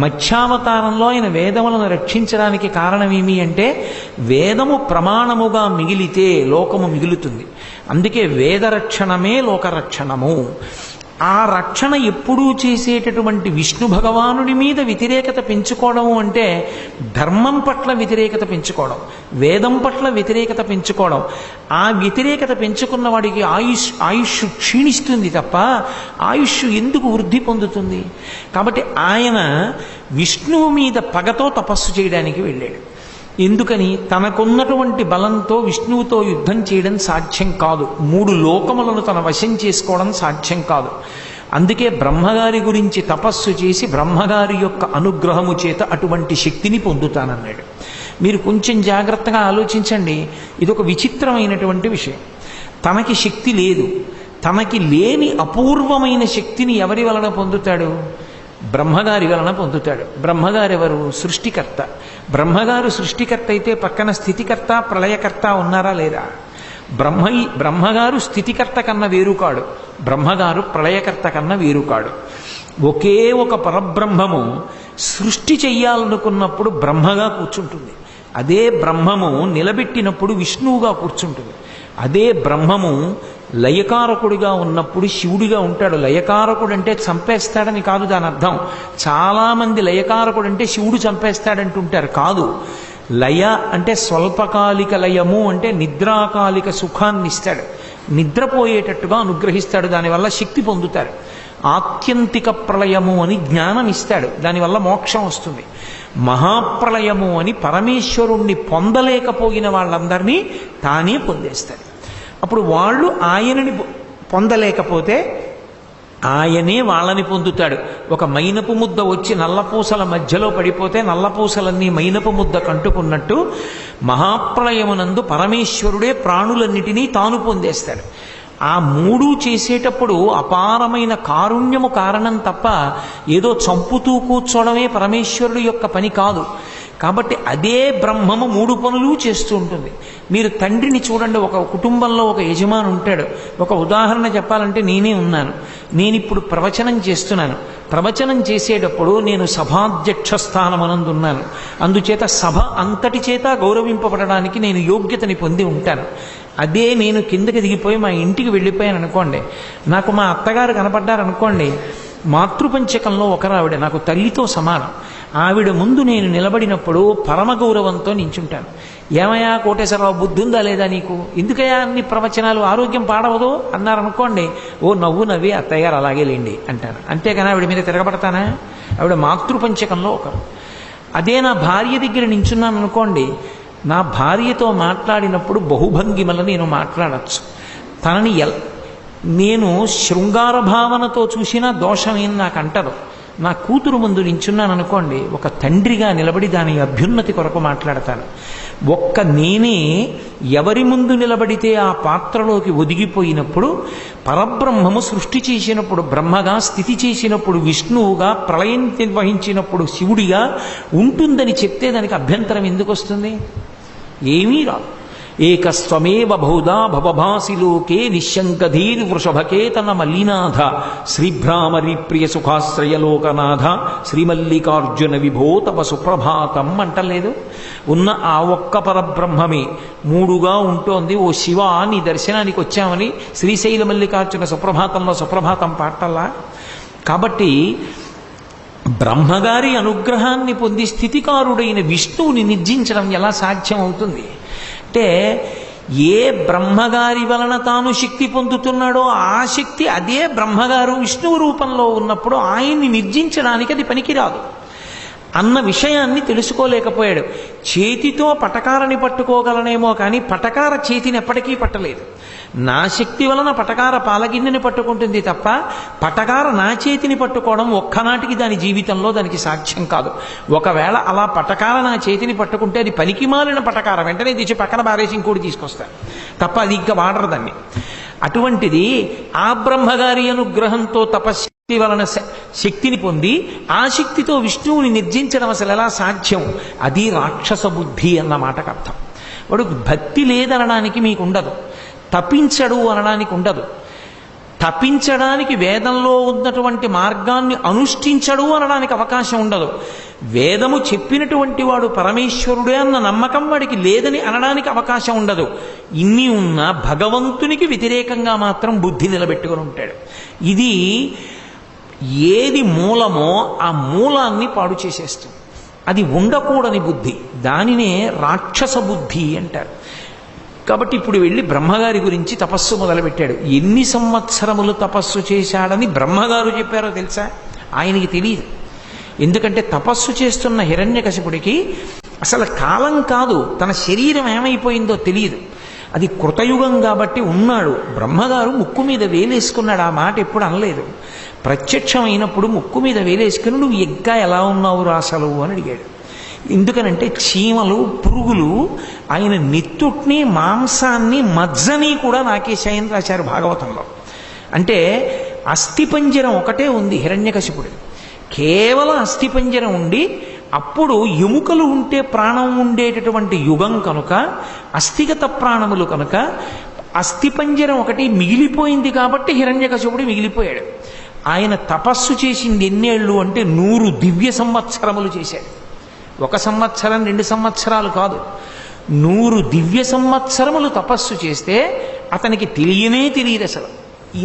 S1: మత్స్యావతారంలో ఆయన వేదములను రక్షించడానికి కారణమేమి అంటే వేదము ప్రమాణముగా మిగిలితే లోకము మిగులుతుంది. అందుకే వేదరక్షణమే లోకరక్షణము. ఆ రక్షణ ఎప్పుడూ చేసేటటువంటి విష్ణు భగవానుడి మీద వ్యతిరేకత పెంచుకోవడం అంటే ధర్మం పట్ల వ్యతిరేకత పెంచుకోవడం, వేదం పట్ల వ్యతిరేకత పెంచుకోవడం. ఆ వ్యతిరేకత పెంచుకున్న వాడికి ఆయుష్ క్షీణిస్తుంది తప్ప ఆయుష్ ఎందుకు వృద్ధి పొందుతుంది? కాబట్టి ఆయన విష్ణువు మీద పగతో తపస్సు చేయడానికి వెళ్ళాడు. ఎందుకని? తనకున్నటువంటి బలంతో విష్ణువుతో యుద్ధం చేయడం సాధ్యం కాదు. 3 లోకములను తన వశం చేసుకోవడం సాధ్యం కాదు. అందుకే బ్రహ్మగారి గురించి తపస్సు చేసి బ్రహ్మగారి యొక్క అనుగ్రహము చేత అటువంటి శక్తిని పొందుతానన్నాడు. మీరు కొంచెం జాగ్రత్తగా ఆలోచించండి. ఇదొక విచిత్రమైనటువంటి విషయం. తనకి శక్తి లేదు. తనకి లేని అపూర్వమైన శక్తిని ఎవరి వలన పొందుతాడు? బ్రహ్మగారి వలన పొందుతాడు. బ్రహ్మగారు ఎవరు? సృష్టికర్త. బ్రహ్మగారు సృష్టికర్త అయితే పక్కన స్థితికర్త ప్రళయకర్త ఉన్నారా లేరా? బ్రహ్మగారు స్థితికర్త కన్నా వేరుకాడు, బ్రహ్మగారు ప్రళయకర్త కన్నా వేరుకాడు. ఒకే ఒక పరబ్రహ్మము సృష్టి చెయ్యాలనుకున్నప్పుడు బ్రహ్మగా కూర్చుంటుంది. అదే బ్రహ్మము నిలబెట్టినప్పుడు విష్ణువుగా కూర్చుంటుంది. అదే బ్రహ్మము లయకారకుడిగా ఉన్నప్పుడు శివుడిగా ఉంటాడు. లయకారకుడు అంటే చంపేస్తాడని కాదు దాని అర్థం. చాలామంది లయకారకుడు అంటే శివుడు చంపేస్తాడంటుంటారు. కాదు. లయ అంటే స్వల్పకాలిక లయము అంటే నిద్రాకాలిక సుఖాన్ని ఇస్తాడు, నిద్రపోయేటట్టుగా అనుగ్రహిస్తాడు, దానివల్ల శక్తి పొందుతారు. ఆత్యంతిక ప్రళయము అని జ్ఞానం ఇస్తాడు, దానివల్ల మోక్షం వస్తుంది. మహాప్రళయము అని పరమేశ్వరుణ్ణి పొందలేకపోయిన వాళ్ళందరినీ తానే పొందేస్తాడు. అప్పుడు వాళ్ళు ఆయనని పొందలేకపోతే ఆయనే వాళ్ళని పొందుతాడు. ఒక మైనపు ముద్ద వచ్చి నల్లపూసల మధ్యలో పడిపోతే నల్లపూసలన్నీ మైనపు ముద్ద కంటుకున్నట్టు మహాప్రళయమునందు పరమేశ్వరుడే ప్రాణులన్నిటినీ తాను పొందేస్తాడు. ఆ 3 చేసేటప్పుడు అపారమైన కారుణ్యము కారణం తప్ప ఏదో చంపుతూ కూర్చోవడమే పరమేశ్వరుడు యొక్క పని కాదు. కాబట్టి అదే బ్రహ్మము 3 పనులు చేస్తూ ఉంటుంది. మీరు తండ్రిని చూడండి. ఒక కుటుంబంలో ఒక యజమాని ఉంటాడు. ఒక ఉదాహరణ చెప్పాలంటే నేనే ఉన్నాను. నేను ఇప్పుడు ప్రవచనం చేస్తున్నాను. ప్రవచనం చేసేటప్పుడు నేను సభాధ్యక్ష స్థానమనందు ఉన్నాను. అందుచేత సభ అంతటి చేత గౌరవింపబడడానికి నేను యోగ్యతని పొంది ఉంటాను. అదే నేను కిందకి దిగిపోయి మా ఇంటికి వెళ్ళిపోయాను అనుకోండి, నాకు మా అత్తగారు కనపడ్డారనుకోండి, మాతృపంచకంలో ఒకరావిడ నాకు తల్లితో సమానం. ఆవిడ ముందు నేను నిలబడినప్పుడు పరమ గౌరవంతో నించుంటాను. ఏమయ్యా కోటేశ్వరరావు, బుద్ధి ఉందా లేదా నీకు? ఎందుకయ్యా అన్ని ప్రవచనాలు, ఆరోగ్యం పాడవదు అన్నారనుకోండి, ఓ నవ్వు నవ్వి అత్తయ్య గారు అలాగే లేండి అంటాను. అంతేగాని ఆవిడ మీద తిరగబడతానా? ఆవిడ మాతృపంచకంలో ఒకరు. అదే నా భార్య దగ్గర నించున్నాను అనుకోండి, నా భార్యతో మాట్లాడినప్పుడు బహుభంగిమల నేను మాట్లాడచ్చు. తనని నేను శృంగార భావనతో చూసినా దోషమేం నాకు అంటదు. నా కూతురు ముందు నించున్నాను అనుకోండి, ఒక తండ్రిగా నిలబడి దాని అభ్యున్నతి కొరకు మాట్లాడతాను. ఒక్క నేనే ఎవరి ముందు నిలబడితే ఆ పాత్రలోకి ఒదిగిపోయినప్పుడు, పరబ్రహ్మము సృష్టి చేసినప్పుడు బ్రహ్మగా, స్థితి చేసినప్పుడు విష్ణువుగా, ప్రళయం నిర్వహించినప్పుడు శివుడిగా ఉంటుందని చెప్తే దానికి అభ్యంతరం ఎందుకు వస్తుంది? ఏమీ రాదు. ఏకస్వమేవ బహుదా భవభాసి లోకే నిశంకధీర్ వృషభకేతన మల్లినాథ శ్రీభ్రామరి ప్రియ సుఖాశ్రయలోకనాథ శ్రీమల్లికార్జున విభో తవ సుప్రభాతం అంటలేదు. ఉన్న ఆ ఒక్క పరబ్రహ్మమే 3గా ఉంటోంది. ఓ శివ, నీ దర్శనానికి వచ్చామని శ్రీశైల మల్లికార్జున సుప్రభాతంలో సుప్రభాతం పాటల్లా. కాబట్టి బ్రహ్మగారి అనుగ్రహాన్ని పొంది స్థితికారుడైన విష్ణువుని నిర్జించడం ఎలా సాధ్యం అవుతుంది అంటే, ఏ బ్రహ్మగారి వలన తాను శక్తి పొందుతున్నాడో ఆ శక్తి అదే బ్రహ్మగారు విష్ణువు రూపంలో ఉన్నప్పుడు ఆయన్ని నిర్జించడానికి అది పనికిరాదు. అన్న విషయాన్ని తెలుసుకోలేకపోయాడు. చేతితో పటకారని పట్టుకోగలనేమో కానీ పటకార చేతిని ఎప్పటికీ పట్టలేదు. నా శక్తి వలన పటకార పాలగిన్నెని పట్టుకుంటుంది తప్ప పటకార నా చేతిని పట్టుకోవడం ఒక్కనాటికి దాని జీవితంలో దానికి సాధ్యం కాదు. ఒకవేళ అలా పటకార నా చేతిని పట్టుకుంటే అది పనికిమాలిన పటకార, వెంటనే తీసి పక్కన బారేసి ఇంకోటి తీసుకొస్తాను తప్ప అది ఇంకా వాడరు దాన్ని. అటువంటిది ఆ బ్రహ్మగారి అనుగ్రహంతో తపశక్తి వలన శక్తిని పొంది ఆ శక్తితో విష్ణువుని నిర్జించడం అసలు ఎలా సాధ్యం? అది రాక్షస బుద్ధి అన్న మాటకు అర్థం. వాడు భక్తి లేదనడానికి మీకు ఉండదు, తపించడు అనడానికి ఉండదు. తపించడానికి వేదంలో ఉన్నటువంటి మార్గాన్ని అనుష్ఠించడు అనడానికి అవకాశం ఉండదు. వేదము చెప్పినటువంటి వాడు పరమేశ్వరుడే అన్న నమ్మకం వాడికి లేదని అనడానికి అవకాశం ఉండదు. ఇన్ని ఉన్న భగవంతునికి వ్యతిరేకంగా మాత్రం బుద్ధి నిలబెట్టుకుని ఉంటాడు. ఇది ఏది మూలమో ఆ మూలాన్ని పాడు చేసేస్తుంది. అది ఉండకూడని బుద్ధి, దానినే రాక్షస బుద్ధి అంటారు. కాబట్టి ఇప్పుడు వెళ్ళి బ్రహ్మగారి గురించి తపస్సు మొదలుపెట్టాడు. ఎన్ని సంవత్సరములు తపస్సు చేశాడని బ్రహ్మగారు చెప్పారో తెలుసా? ఆయనకి తెలియదు. ఎందుకంటే తపస్సు చేస్తున్న హిరణ్యకశిపుడికి అసలు కాలం కాదు, తన శరీరం ఏమైపోయిందో తెలియదు. అది కృతయుగం కాబట్టి ఉన్నాడు. బ్రహ్మగారు ముక్కు మీద వేలేసుకున్నాడు. ఆ మాట ఎప్పుడు అనలేదు. ప్రత్యక్షమైనప్పుడు ముక్కు మీద వేలేసుకుని నువ్వు ఇంకా ఎలా ఉన్నావు రాసలు అని అడిగాడు. ఎందుకనంటే చీమలు పురుగులు ఆయన నెత్తుట్ని మాంసాన్ని మజ్జని కూడా నాకేశాయని రాశారు భాగవతంలో. అంటే అస్థిపంజరం ఒకటే ఉంది హిరణ్యకశిపుడికి, కేవలం అస్థిపంజరం ఉండి అప్పుడు ఎముకలు ఉంటే ప్రాణం ఉండేటటువంటి యుగం కనుక అస్థిగత ప్రాణములు కనుక అస్థిపంజరం ఒకటి మిగిలిపోయింది కాబట్టి హిరణ్యకశిపుడు మిగిలిపోయాడు. ఆయన తపస్సు చేసింది ఎన్నేళ్ళు అంటే 100 దివ్య సంవత్సరములు చేశాడు. 1 సంవత్సరం 2 సంవత్సరాలు కాదు, 100 దివ్య సంవత్సరములు తపస్సు చేస్తే అతనికి తెలియదు. అసలు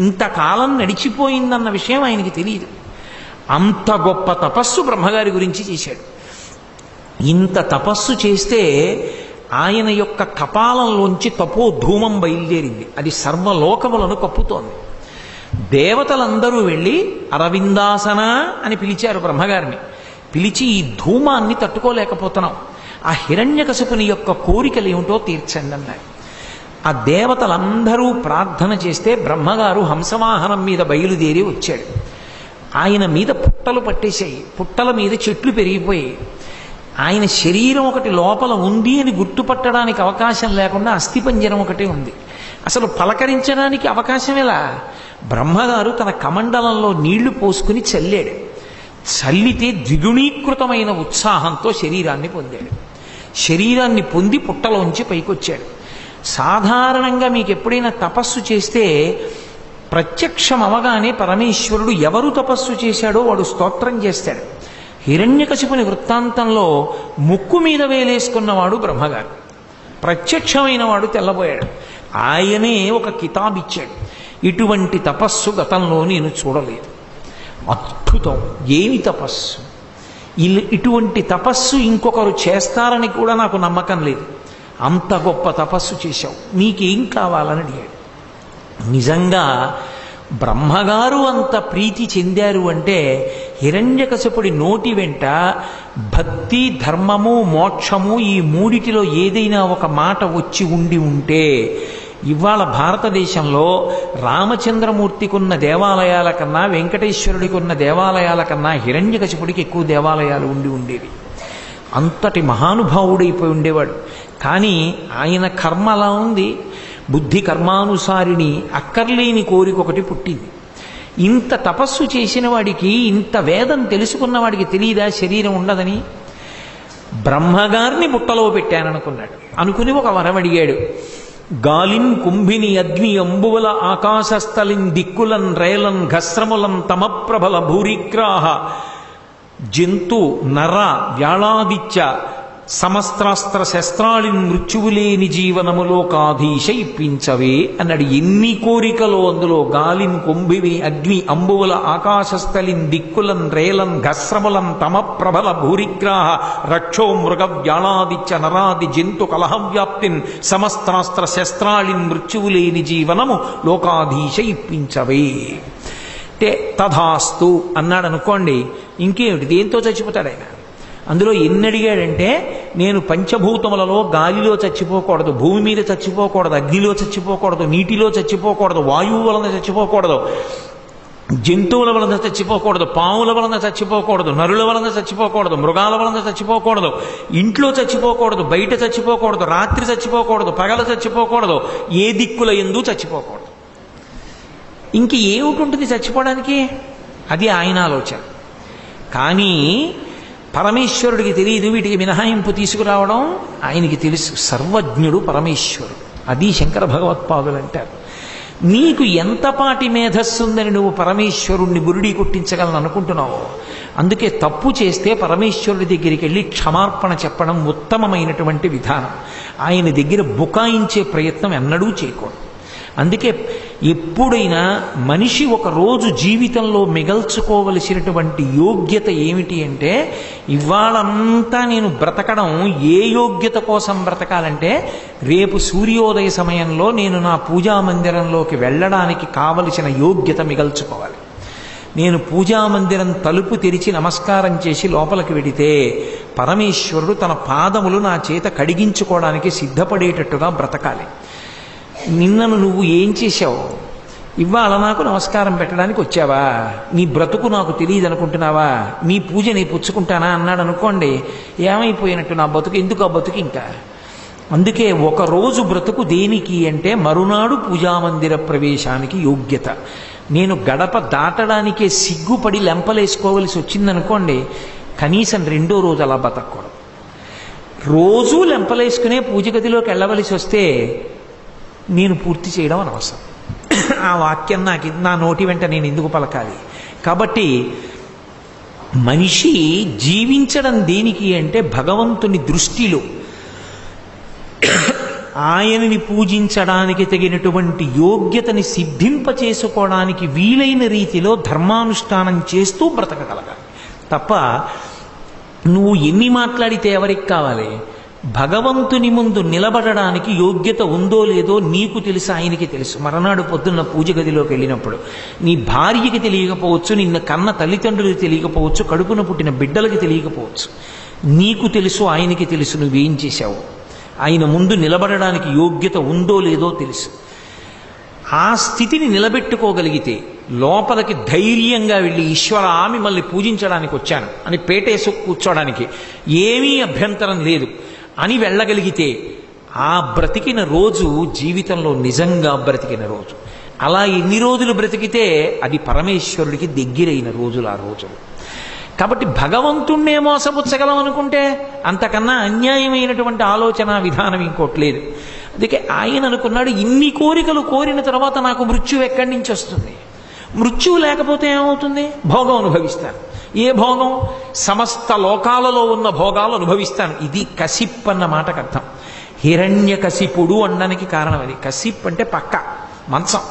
S1: ఇంతకాలం నడిచిపోయిందన్న విషయం ఆయనకి తెలియదు. అంత గొప్ప తపస్సు బ్రహ్మగారి గురించి చేశాడు. ఇంత తపస్సు చేస్తే ఆయన యొక్క కపాలంలోంచి తపోధూమం బయలుదేరింది. అది సర్వలోకములను కప్పుతోంది. దేవతలందరూ వెళ్ళి అరవిందాసన అని పిలిచారు బ్రహ్మగారిని. పిలిచి ఈ ధూమాన్ని తట్టుకోలేకపోతున్నాం, ఆ హిరణ్యకశిపుని యొక్క కోరికలు ఏమిటో తీర్చండి అన్నారు. ఆ దేవతలందరూ ప్రార్థన చేస్తే బ్రహ్మగారు హంసవాహనం మీద బయలుదేరి వచ్చాడు. ఆయన మీద పుట్టలు పట్టేశాయి, పుట్టల మీద చెట్లు పెరిగిపోయాయి. ఆయన శరీరం ఒకటి లోపల ఉంది అని గుర్తుపట్టడానికి అవకాశం లేకుండా అస్థిపంజరం ఒకటే ఉంది. అసలు పలకరించడానికి అవకాశం ఎలా? బ్రహ్మగారు తన కమండలంలో నీళ్లు పోసుకుని చల్లాడు. చల్లితే ద్విగుణీకృతమైన ఉత్సాహంతో శరీరాన్ని పొందాడు. శరీరాన్ని పొంది పుట్టలోంచి పైకొచ్చాడు. సాధారణంగా మీకు ఎప్పుడైనా తపస్సు చేస్తే ప్రత్యక్షం అవగానే పరమేశ్వరుడు ఎవరు తపస్సు చేశాడో వాడు స్తోత్రం చేస్తాడు. హిరణ్యకశిపుని వృత్తాంతంలో ముక్కు మీద వేలేసుకున్నవాడు బ్రహ్మగారు, ప్రత్యక్షమైన వాడు తెల్లబోయాడు. ఆయనే ఒక కితాబ్ ఇచ్చాడు. ఇటువంటి తపస్సు గతంలో నేను చూడలేదు. అద్భుతం! ఏమి తపస్సు! ఇటువంటి తపస్సు ఇంకొకరు చేస్తారని కూడా నాకు నమ్మకం లేదు. అంత గొప్ప తపస్సు చేశావు, నీకేం కావాలని అడిగాడు. నిజంగా బ్రహ్మగారు అంత ప్రీతి చెందారు అంటే హిరణ్యకశిపుడి నోటి వెంట భక్తి, ధర్మము, మోక్షము ఈ మూడిటిలో ఏదైనా ఒక మాట వచ్చి ఉంటే ఇవాళ భారతదేశంలో రామచంద్రమూర్తికి ఉన్న దేవాలయాల కన్నా వెంకటేశ్వరుడికి ఉన్న దేవాలయాల కన్నా హిరణ్యకశిపుడికి ఎక్కువ దేవాలయాలు ఉండేవి. అంతటి మహానుభావుడైపోయి ఉండేవాడు. కానీ ఆయన కర్మ అలా ఉంది. బుద్ధి కర్మానుసారిని అక్కర్లేని కోరిక ఒకటి పుట్టింది. ఇంత తపస్సు చేసిన వాడికి, ఇంత వేదం తెలుసుకున్న వాడికి తెలియదా శరీరం ఉండదని? బ్రహ్మగారిని బుట్టలో పెట్టాననుకున్నాడు. అనుకుని ఒక వరం అడిగాడు. గాలిన్ కుంభిని అగ్ని అంబువల ఆకాశస్థలిన్ దిక్కులన్ రేలన్ ఘస్రములన్ తమప్రబల భూరిగ్రాహ జంతు నర వ్యాళాదిత్య సమస్త్రాస్త్ర శస్త్రాళిన్ మృత్యువులేని జీవనములో కాధీశ ఇప్పించవే అన్నాడు. ఎన్ని కోరికలో అందులో గాలిన్ కుంభిని అగ్ని అంబువల ఆకాశస్థలిన్ దిక్కులన్ రేలన్ ఘస్రములన్ తమప్రబల భూరిగ్రాహ రక్షో మృగ వ్యాళాదిత్య నరాది జంతు కలహవ్యాప్తిన్ సమస్త్రాస్త్ర శస్త్రాళిన్ మృత్యువులేని జీవనము లోకాధీశ ఇప్పించవే అంటే తథాస్తు అన్నాడు అనుకోండి. ఇంకేమిటి, దేంతో చచ్చిపోతాడు ఆయన? అందులో ఎన్ని అడిగాడంటే, నేను పంచభూతములలో గాలిలో చచ్చిపోకూడదు, భూమి మీద చచ్చిపోకూడదు, అగ్నిలో చచ్చిపోకూడదు, నీటిలో చచ్చిపోకూడదు, వాయువు వలన చచ్చిపోకూడదు, జంతువుల వలన చచ్చిపోకూడదు, పాముల వలన చచ్చిపోకూడదు, నరుల వలన చచ్చిపోకూడదు, మృగాల వలన చచ్చిపోకూడదు, ఇంట్లో చచ్చిపోకూడదు, బయట చచ్చిపోకూడదు, రాత్రి చచ్చిపోకూడదు, పగల చచ్చిపోకూడదు, ఏ దిక్కుల యందు చచ్చిపోకూడదు. ఇంక ఏమిటి చచ్చిపోవడానికి? అది ఆయన ఆలోచన. కానీ పరమేశ్వరుడికి తెలియదు వీటికి మినహాయింపు తీసుకురావడం. ఆయనకి తెలుసు, సర్వజ్ఞుడు పరమేశ్వరుడు. అది శంకర భగవత్పాదులు అంటారు. నీకు ఎంతపాటి మేధస్సు ఉందని నువ్వు పరమేశ్వరుణ్ణి బురుడీ కొట్టించగలను అనుకుంటున్నావు. అందుకే తప్పు చేస్తే పరమేశ్వరుడి దగ్గరికి వెళ్ళి క్షమార్పణ చెప్పడం ఉత్తమమైనటువంటి విధానం. ఆయన దగ్గర బుకాయించే ప్రయత్నం ఎన్నడూ చేయకూడదు. అందుకే ఎప్పుడైనా మనిషి ఒక రోజు జీవితంలో మిగల్చుకోవలసినటువంటి యోగ్యత ఏమిటి అంటే, ఇవాళంతా నేను బ్రతకడం ఏ యోగ్యత కోసం బ్రతకాలంటే, రేపు సూర్యోదయ సమయంలో నేను నా పూజా మందిరంలోకి వెళ్ళడానికి కావలసిన యోగ్యత మిగల్చుకోవాలి. నేను పూజామందిరం తలుపు తెరిచి నమస్కారం చేసి లోపలికి వెడితే పరమేశ్వరుడు తన పాదములు నా చేత కడిగించుకోవడానికి సిద్ధపడేటట్టుగా బ్రతకాలి. నిన్నను నువ్వు ఏం చేశావు? ఇవాళ నాకు నమస్కారం పెట్టడానికి వచ్చావా? నీ బ్రతుకు నాకు తెలియదు అనుకుంటున్నావా? నీ పూజ నీ పుచ్చుకుంటానా అన్నాడు అనుకోండి, ఏమైపోయినట్టు నా బతుకు? ఎందుకు ఆ బతుకు ఇంకా? అందుకే ఒకరోజు బ్రతుకు దేనికి అంటే, మరునాడు పూజామందిర ప్రవేశానికి యోగ్యత. నేను గడప దాటడానికే సిగ్గుపడి లెంపలేసుకోవలసి వచ్చిందనుకోండి, కనీసం రెండో రోజు అలా బతకూడదు. రోజూ లెంపలేసుకునే పూజ గదిలోకి వెళ్ళవలసి వస్తే నేను పూర్తి చేయడం అనవసరం. ఆ వాక్యం నా నోటి వెంట నేను ఎందుకు పలకాలి? కాబట్టి మనిషి జీవించడం దేనికి అంటే, భగవంతుని దృష్టిలో ఆయనని పూజించడానికి తగినటువంటి యోగ్యతని సిద్ధింపచేసుకోవడానికి వీలైన రీతిలో ధర్మానుష్ఠానం చేస్తూ బ్రతకగలగాలి తప్ప, నువ్వు ఎన్ని మాట్లాడితే ఎవరికి కావాలి? భగవంతుని ముందు నిలబడడానికి యోగ్యత ఉందో లేదో నీకు తెలుసు, ఆయనకి తెలుసు. మరనాడు పొద్దున్న పూజ గదిలోకి వెళ్ళినప్పుడు నీ భార్యకి తెలియకపోవచ్చు, నిన్న కన్న తల్లిదండ్రులకు తెలియకపోవచ్చు, కడుపున పుట్టిన బిడ్డలకి తెలియకపోవచ్చు. నీకు తెలుసు, ఆయనకి తెలుసు నువ్వేం చేశావు. ఆయన ముందు నిలబడడానికి యోగ్యత ఉందో లేదో తెలుసు. ఆ స్థితిని నిలబెట్టుకోగలిగితే లోపలికి ధైర్యంగా వెళ్ళి, ఈశ్వరా మిమ్మల్ని పూజించడానికి వచ్చాను అని పేటేసు కూర్చోడానికి ఏమీ అభ్యంతరం లేదు అని వెళ్ళగలిగితే, ఆ బ్రతికిన రోజు జీవితంలో నిజంగా బ్రతికిన రోజు. అలా ఎన్ని రోజులు బ్రతికితే అది పరమేశ్వరుడికి దగ్గరైన రోజులు ఆ రోజులు. కాబట్టి భగవంతుణ్ణే మోసపుచ్చగలం అనుకుంటే అంతకన్నా అన్యాయమైనటువంటి ఆలోచన విధానం ఇంకోటి లేదు. అందుకే ఆయన అనుకున్నాడు, ఇన్ని కోరికలు కోరిన తర్వాత నాకు మృత్యువు ఎక్కడి నుంచి వస్తుంది? మృత్యువు లేకపోతే ఏమవుతుంది? భోగం అనుభవిస్తాను. ఏ భోగం? సమస్త లోకాలలో ఉన్న భోగాలు అనుభవిస్తాను. ఇది కసిప్ అన్న మాటకు అర్థం. హిరణ్య కసిపుడు అనడానికి కారణం అది. కసిప్ అంటే పక్క, మంచం,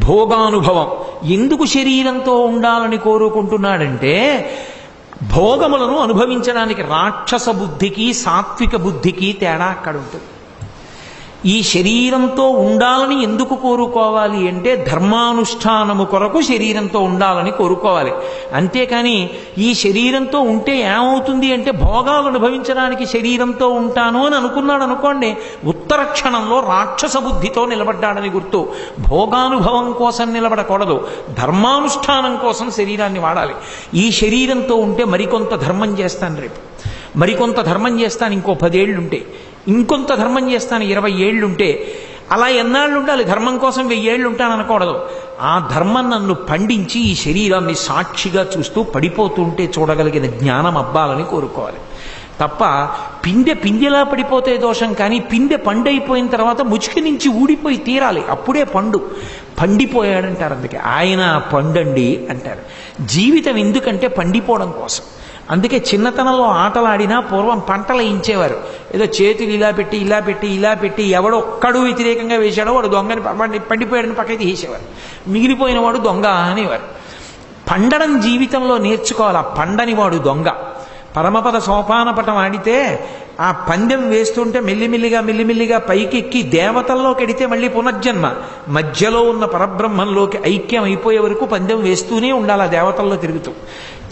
S1: భోగానుభవం. ఎందుకు శరీరంతో ఉండాలని కోరుకుంటున్నాడంటే, భోగములను అనుభవించడానికి రాక్షస బుద్ధికి సాత్విక బుద్ధికి తేడా అక్కడ ఉంటుంది. ఈ శరీరంతో ఉండాలని ఎందుకు కోరుకోవాలి అంటే, ధర్మానుష్ఠానము కొరకు శరీరంతో ఉండాలని కోరుకోవాలి. అంతేకాని ఈ శరీరంతో ఉంటే ఏమవుతుంది అంటే, భోగాలు అనుభవించడానికి శరీరంతో ఉంటాను అని అనుకున్నాడు అనుకోండి, ఉత్తర క్షణంలో రాక్షస బుద్ధితో నిలబడ్డాడని గుర్తు. భోగానుభవం కోసం నిలబడకూడదు, ధర్మానుష్ఠానం కోసం శరీరాన్ని వాడాలి. ఈ శరీరంతో ఉంటే మరికొంత ధర్మం చేస్తాను, రేపు మరికొంత ధర్మం చేస్తాను, ఇంకో 10 ఏళ్ళుంటే ఇంకొంత ధర్మం చేస్తాను, 20 ఏళ్ళుంటే, అలా ఎన్నాళ్ళు ఉండాలి? ధర్మం కోసం 1000 ఏళ్ళు ఉంటాను అనకూడదు. ఆ ధర్మం నన్ను పండించి ఈ శరీరాన్ని సాక్షిగా చూస్తూ పడిపోతుంటే చూడగలిగిన జ్ఞానం అబ్బాలని కోరుకోవాలి తప్ప, పిందెలా పడిపోతే దోషం, కానీ పిందె పండైపోయిన తర్వాత ముచికి నుంచి ఊడిపోయి తీరాలి, అప్పుడే పండు. పండిపోయాడంటారు, అందుకే ఆయన పండండి అంటారు. జీవితం ఎందుకంటే పండిపోవడం కోసం. అందుకే చిన్నతనంలో ఆటలాడినా పూర్వం పంటలు వేయించేవారు. ఏదో చేతులు ఇలా పెట్టి ఇలా పెట్టి ఇలా పెట్టి, ఎవడో ఒక్కడు వ్యతిరేకంగా వేశాడో వాడు దొంగని పండిపోయాడని పక్కకి తీసేవారు, మిగిలిపోయిన వాడు దొంగ అనేవారు. పండడం జీవితంలో నేర్చుకోవాలి. ఆ పండని వాడు దొంగ, పరమపద సోపానపటం ఆడితే ఆ పందెం వేస్తుంటే మెల్లిమెల్లిగా పైకెక్కి దేవతల్లోకి ఎడితే మళ్ళీ పునర్జన్మ, మధ్యలో ఉన్న పరబ్రహ్మంలోకి ఐక్యం అయిపోయే వరకు పందెం వేస్తూనే ఉండాలి ఆ దేవతల్లో తిరుగుతూ.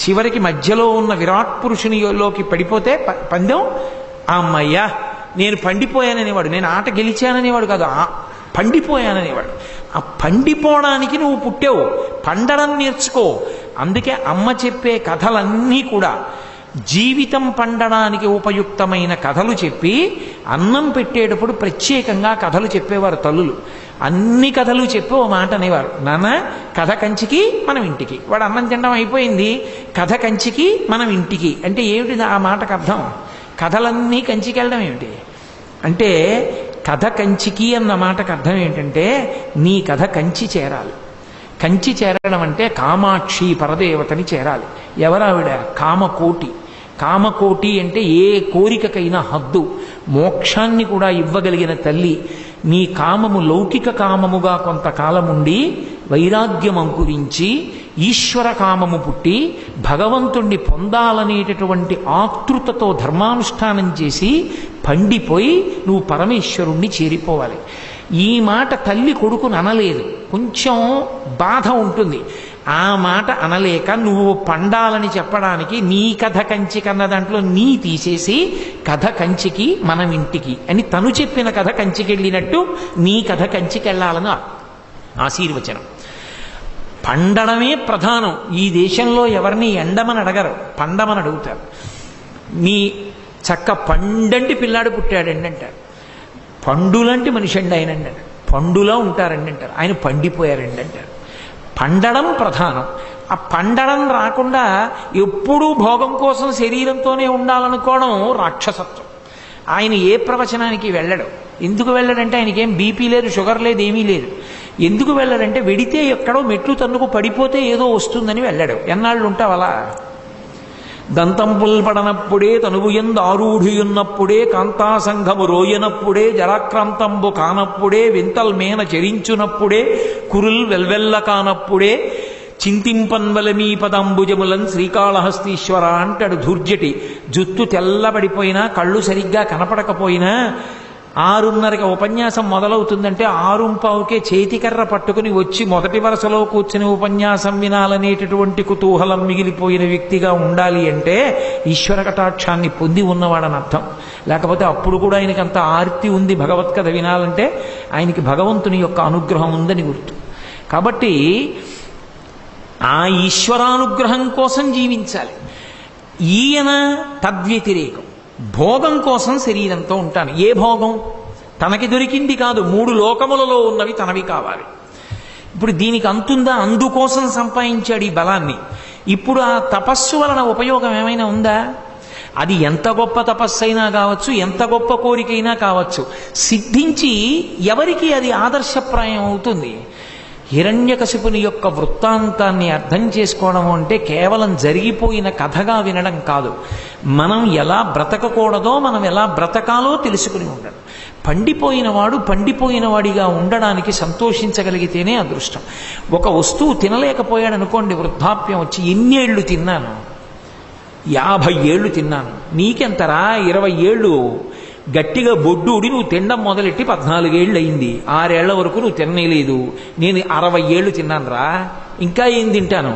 S1: చివరికి మధ్యలో ఉన్న విరాట్ పురుషునిలోకి పడిపోతే పందెం అమ్మయ్యా నేను పండిపోయాననేవాడు, నేను ఆట గెలిచాననేవాడు కాదు, పండిపోయాననేవాడు. ఆ పండిపోవడానికి నువ్వు పుట్టావు, పండడం నేర్చుకో. అందుకే అమ్మ చెప్పే కథలన్నీ కూడా జీవితం పండడానికి ఉపయుక్తమైన కథలు చెప్పి అన్నం పెట్టేటప్పుడు ప్రత్యేకంగా కథలు చెప్పేవారు తల్లులు. అన్ని కథలు చెప్పి ఓ మాట అనేవారు, నాన్న కథ కంచికి మనం ఇంటికి. వాడు అన్నం తినడం అయిపోయింది, కథ కంచికి మనం ఇంటికి అంటే ఏమిటి ఆ మాటకు అర్థం? కథలన్నీ కంచికి వెళ్ళడం ఏమిటి అంటే, కథ కంచికి అన్న మాటకు అర్థం ఏంటంటే నీ కథ కంచి చేరాలి. కంచి చేరడం అంటే కామాక్షి పరదేవతని చేరాలి. ఎవరావిడ? కామకోటి. కామకోటి అంటే ఏ కోరికకైనా హద్దు, మోక్షాన్ని కూడా ఇవ్వగలిగిన తల్లి. నీ కామము లౌకిక కామముగా కొంతకాలం ఉండి వైరాగ్యం అంకురించి ఈశ్వర కామము పుట్టి భగవంతుణ్ణి పొందాలనేటటువంటి ఆతృతతో ధర్మానుష్ఠానం చేసి పండిపోయి నువ్వు పరమేశ్వరుణ్ణి చేరిపోవాలి. ఈ మాట తల్లి కొడుకును అనలేదు, కొంచెం బాధ ఉంటుంది. ఆ మాట అనలేక నువ్వు పండాలని చెప్పడానికి నీ కథ కంచి కన్న దాంట్లో నీ తీసేసి కథ కంచికి మనం ఇంటికి అని తను చెప్పిన కథ కంచికి వెళ్ళినట్టు నీ కథ కంచికి వెళ్ళాలని ఆశీర్వచనం. పండడమే ప్రధానం. ఈ దేశంలో ఎవరిని ఎండమని అడగరు, పండమని అడుగుతారు. మీ చక్క పండంటి పిల్లాడు పుట్టాడండి అంటారు, పండులాంటి మనిషి అండి ఆయన అంటారు, పండులా ఉంటారండి అంటారు, ఆయన పండిపోయారండి అంటారు. పండడం ప్రధానం. ఆ పండడం రాకుండా ఎప్పుడూ భోగం కోసం శరీరంతోనే ఉండాలనుకోవడం రాక్షసత్వం. ఆయన ఏ ప్రవచనానికి వెళ్ళడు. ఎందుకు వెళ్ళడంటే ఆయనకేం బీపీ లేదు, షుగర్ లేదు, ఏమీ లేదు. ఎందుకు వెళ్ళడంటే వెడితే ఎక్కడో మెట్లు తన్నుకు పడిపోతే ఏదో వస్తుందని వెళ్ళాడు. ఎన్నాళ్ళు ఉంటావు అలా? దంతంపుల్ పడనప్పుడే తనువుయందు ఆరూఢియున్నప్పుడే కాంతాసంఘము రోయనప్పుడే జలాక్రాంతంబు కానప్పుడే వింతల్ మేన చెరించునప్పుడే కురుల్ వెల్వెల్ల కానప్పుడే చింతింపన్వలమీ పదంబుజములన్ శ్రీకాళహస్తీశ్వర అంటాడు ధూర్జటి. జుత్తు తెల్లబడిపోయినా, కళ్ళు సరిగ్గా కనపడకపోయినా 6:30కి ఉపన్యాసం మొదలవుతుందంటే 6:15కే చేతికర్ర పట్టుకుని వచ్చి మొదటి వరుసలో కూర్చుని ఉపన్యాసం వినాలనేటటువంటి కుతూహలం మిగిలిపోయిన వ్యక్తిగా ఉండాలి అంటే ఈశ్వర కటాక్షాన్ని పొంది ఉన్నవాడని అర్థం. లేకపోతే అప్పుడు కూడా ఆయనకి అంత ఆర్తి ఉంది భగవత్కథ వినాలంటే ఆయనకి భగవంతుని యొక్క అనుగ్రహం ఉందని గుర్తు. కాబట్టి ఆ ఈశ్వరానుగ్రహం కోసం జీవించాలి. ఈయన తద్వ్యతిరేకం, భోగం కోసం శరీరంతో ఉంటాను. ఏ భోగం? తనకి దొరికింది కాదు, 3 లోకములలో ఉన్నవి తనవి కావాలి. ఇప్పుడు దీనికి అంతుందా? అందుకోసం సంపాదించాడు ఈ బలాన్ని. ఇప్పుడు ఆ తపస్సు వలన ఉపయోగం ఏమైనా ఉందా? అది ఎంత గొప్ప తపస్సు అయినా కావచ్చు, ఎంత గొప్ప కోరికైనా కావచ్చు, సిద్ధించి ఎవరికి అది ఆదర్శప్రాయం అవుతుంది? హిరణ్యకశిపుని యొక్క వృత్తాంతాన్ని అర్థం చేసుకోవడం అంటే కేవలం జరిగిపోయిన కథగా వినడం కాదు. మనం ఎలా బ్రతకకూడదో, మనం ఎలా బ్రతకాలో తెలుసుకుని ఉండడం. పండిపోయినవాడు పండిపోయినవాడిగా ఉండడానికి సంతోషించగలిగితేనే అదృష్టం. ఒక వస్తువు తినలేకపోయాడు అనుకోండి, వృద్ధాప్యం వచ్చి ఎన్ని ఏళ్ళు తిన్నాను? 50 ఏళ్ళు తిన్నాను. నీకెంతరా? 20 ఏళ్ళు గట్టిగా బొడ్డూడి నువ్వు తినడం మొదలెట్టి 14 ఏళ్ళు అయింది. 6 ఏళ్ల వరకు నువ్వు తినలేదు. నేను 60 ఏళ్ళు తిన్నాను రా, ఇంకా ఏం తింటాను?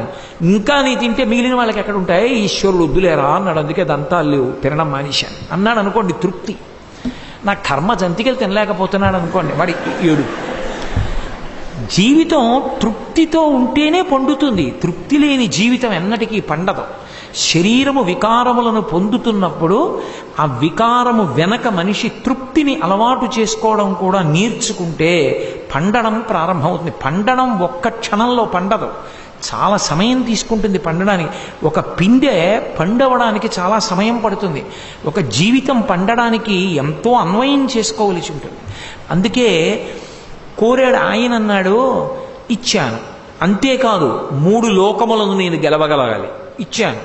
S1: ఇంకా నీ తింటే మిగిలిన వాళ్ళకి ఎక్కడ ఉంటాయి? ఈశ్వరుడు వద్దులేరా అన్నాడు, అందుకే దంతాలు లేవు, తినడం మానేశాను అన్నాడు అనుకోండి, తృప్తి. నా కర్మ జంతికలు తినలేకపోతున్నాడు అనుకోండి, వాడి ఏడు. జీవితం తృప్తితో ఉంటేనే పండుతుంది. తృప్తి లేని జీవితం ఎన్నటికీ పండదు. శరీరము వికారములను పొందుతున్నప్పుడు ఆ వికారము వెనక మనిషి తృప్తిని అలవాటు చేసుకోవడం కూడా నేర్చుకుంటే పండడం ప్రారంభమవుతుంది. పండడం ఒక్క క్షణంలో పండదు, చాలా సమయం తీసుకుంటుంది పండడానికి. ఒక పిందె పండవడానికి చాలా సమయం పడుతుంది. ఒక జీవితం పండడానికి ఎంతో అన్వయం చేసుకోవలసి ఉంటుంది. అందుకే కోరాడు ఆయన, అన్నాడు ఇచ్చాను. అంతేకాదు 3 లోకములను నేను గెలవగలగాలి, ఇచ్చాను.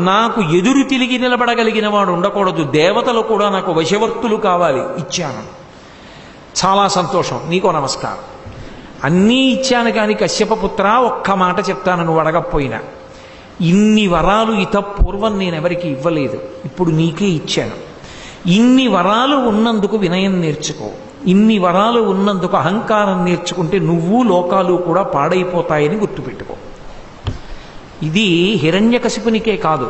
S1: నాకు ఎదురు తిరిగి నిలబడగలిగిన వాడు ఉండకూడదు, దేవతలు కూడా నాకు వశవర్తులు కావాలి, ఇచ్చాను. చాలా సంతోషం, నీకో నమస్కారం. అన్నీ ఇచ్చాను కానీ కశ్యపపుత్ర ఒక్క మాట చెప్తాను నువ్వు అడగకపోయినా. ఇన్ని వరాలు పూర్వం నేను ఎవరికి ఇవ్వలేదు, ఇప్పుడు నీకే ఇచ్చాను. ఇన్ని వరాలు ఉన్నందుకు వినయం నేర్చుకో, ఇన్ని వరాలు ఉన్నందుకు అహంకారం నేర్చుకుంటే నువ్వు లోకాలు కూడా పాడైపోతాయని గుర్తుపెట్టుకో. ఇది హిరణ్యకశిపునికే కాదు,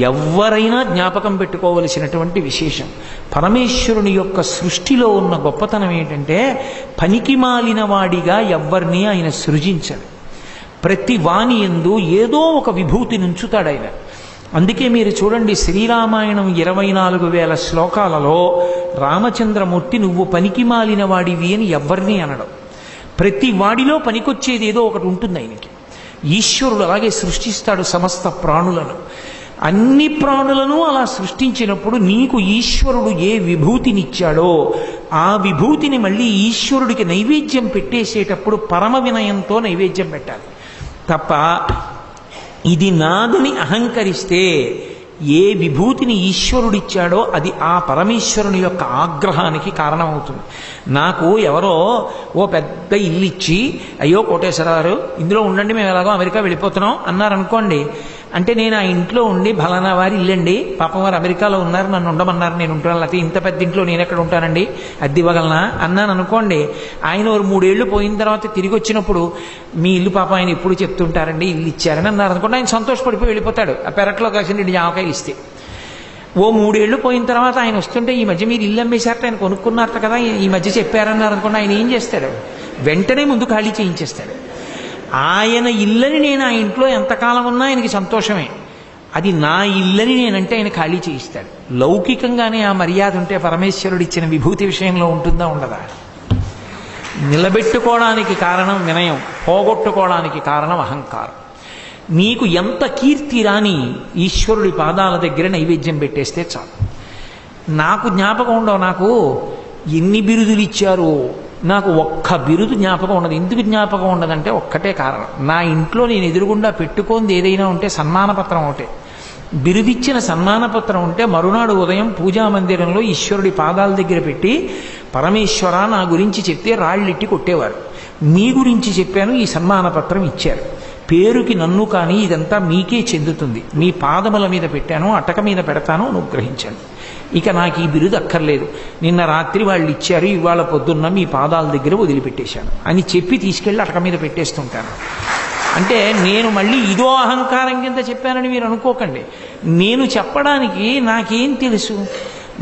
S1: ఎవరైనా జ్ఞాపకం పెట్టుకోవలసినటువంటి విశేషం. పరమేశ్వరుని యొక్క సృష్టిలో ఉన్న గొప్పతనం ఏంటంటే పనికి మాలిన వాడిగా ఎవ్వరినీ ఆయన సృజించడు. ప్రతి వాణి యందు ఏదో ఒక విభూతి నుంచుతాడు ఆయన. అందుకే మీరు చూడండి, శ్రీరామాయణం 24,000 శ్లోకాలలో రామచంద్రమూర్తి నువ్వు పనికి మాలిన వాడివి అని ఎవ్వరినీ అనడం. ప్రతి వాడిలో పనికొచ్చేది ఏదో ఒకటి ఉంటుంది ఆయనకి. ఈశ్వరుడు అలాగే సృష్టిస్తాడు సమస్త ప్రాణులను. అన్ని ప్రాణులను అలా సృష్టించినప్పుడు నీకు ఈశ్వరుడు ఏ విభూతినిచ్చాడో ఆ విభూతిని మళ్ళీ ఈశ్వరుడికి నైవేద్యం పెట్టేసేటప్పుడు పరమ వినయంతో నైవేద్యం పెట్టాలి తప్ప ఇది నాదని అహంకరిస్తే ఏ విభూతిని ఈశ్వరుడిచ్చాడో అది ఆ పరమేశ్వరుని యొక్క ఆగ్రహానికి కారణమవుతుంది. నాకు ఎవరో ఓ పెద్ద ఇల్లు ఇచ్చి, అయ్యో కోటేశ్వరరావు ఇందులో ఉండండి, మేము ఎలాగో అమెరికా వెళ్ళిపోతున్నాం అన్నారనుకోండి, అంటే నేను ఆ ఇంట్లో ఉండి ఫలానా వారి ఇల్లండి, పాపం వారు అమెరికాలో ఉన్నారు, నన్ను ఉండమన్నారు, నేను ఉంటాను, లేకపోతే ఇంత పెద్ద ఇంట్లో నేను ఎక్కడ ఉంటానండి, అద్దె ఇవ్వగలనా అన్నాను అనుకోండి. ఆయన ఒక 3 ఏళ్ళు పోయిన తర్వాత తిరిగి వచ్చినప్పుడు మీ ఇల్లు పాప ఆయన ఎప్పుడు చెప్తుంటారండి ఇల్లు ఇచ్చారని అన్నారు అనుకోండి, ఆయన సంతోషపడిపోయి వెళ్ళిపోతాడు. ఆ పెరట్లో కాసిన 2 జామకాయలు ఇస్తే. ఓ 3 ఏళ్ళు పోయిన తర్వాత ఆయన వస్తుంటే ఈ మధ్య మీరు ఇల్లు అమ్మేశారట, ఆయన కొనుక్కున్నారట కదా, ఈ మధ్య చెప్పారన్నారు అనుకోండి, ఆయన ఏం చేస్తాడు? వెంటనే ముందు ఖాళీ చేయించేస్తాడు. ఆయన ఇల్లని నేను ఆ ఇంట్లో ఎంతకాలం ఉన్నా ఆయనకి సంతోషమే. అది నా ఇల్లని నేనంటే ఆయన ఖాళీ చేయిస్తాడు. లౌకికంగానే ఆ మర్యాద ఉంటే పరమేశ్వరుడు ఇచ్చిన విభూతి విషయంలో ఉంటుందా ఉండదా? నిలబెట్టుకోవడానికి కారణం వినయం, పోగొట్టుకోవడానికి కారణం అహంకారం. నీకు ఎంత కీర్తి రాని ఈశ్వరుడి పాదాల దగ్గర నైవేద్యం పెట్టేస్తే చాలు. నాకు జ్ఞాపకం ఉండవు, నాకు ఎన్ని బిరుదులు ఇచ్చారో నాకు ఒక్క బిరుదు జ్ఞాపకం ఉండదు. ఎందుకు జ్ఞాపకం ఉండదంటే ఒక్కటే కారణం, నా ఇంట్లో నేను ఎదురుగుండా పెట్టుకోంది ఏదైనా ఉంటే సన్మానపత్రం ఒకటే. బిరుదిచ్చిన సన్మానపత్రం ఉంటే మరునాడు ఉదయం పూజా మందిరంలో ఈశ్వరుడి పాదాల దగ్గర పెట్టి పరమేశ్వర నా గురించి చెప్తే రాళ్ళెట్టి కొట్టేవారు. మీ గురించి చెప్పాను, ఈ సన్మానపత్రం ఇచ్చారు, పేరుకి నన్ను కానీ ఇదంతా మీకే చెందుతుంది, మీ పాదముల మీద పెట్టాను, అటక మీద పెడతాను, అనుగ్రహించాను, ఇక నాకు ఈ బిరుదు అక్కర్లేదు, నిన్న రాత్రి వాళ్ళు ఇచ్చారు, ఇవాళ పొద్దున్న మీ పాదాల దగ్గర వదిలిపెట్టేశాను అని చెప్పి తీసుకెళ్ళి అటక మీద పెట్టేస్తుంటాను. అంటే నేను మళ్ళీ ఇదో అహంకారం కింద చెప్పానని మీరు అనుకోకండి. నేను చెప్పడానికి నాకేం తెలుసు?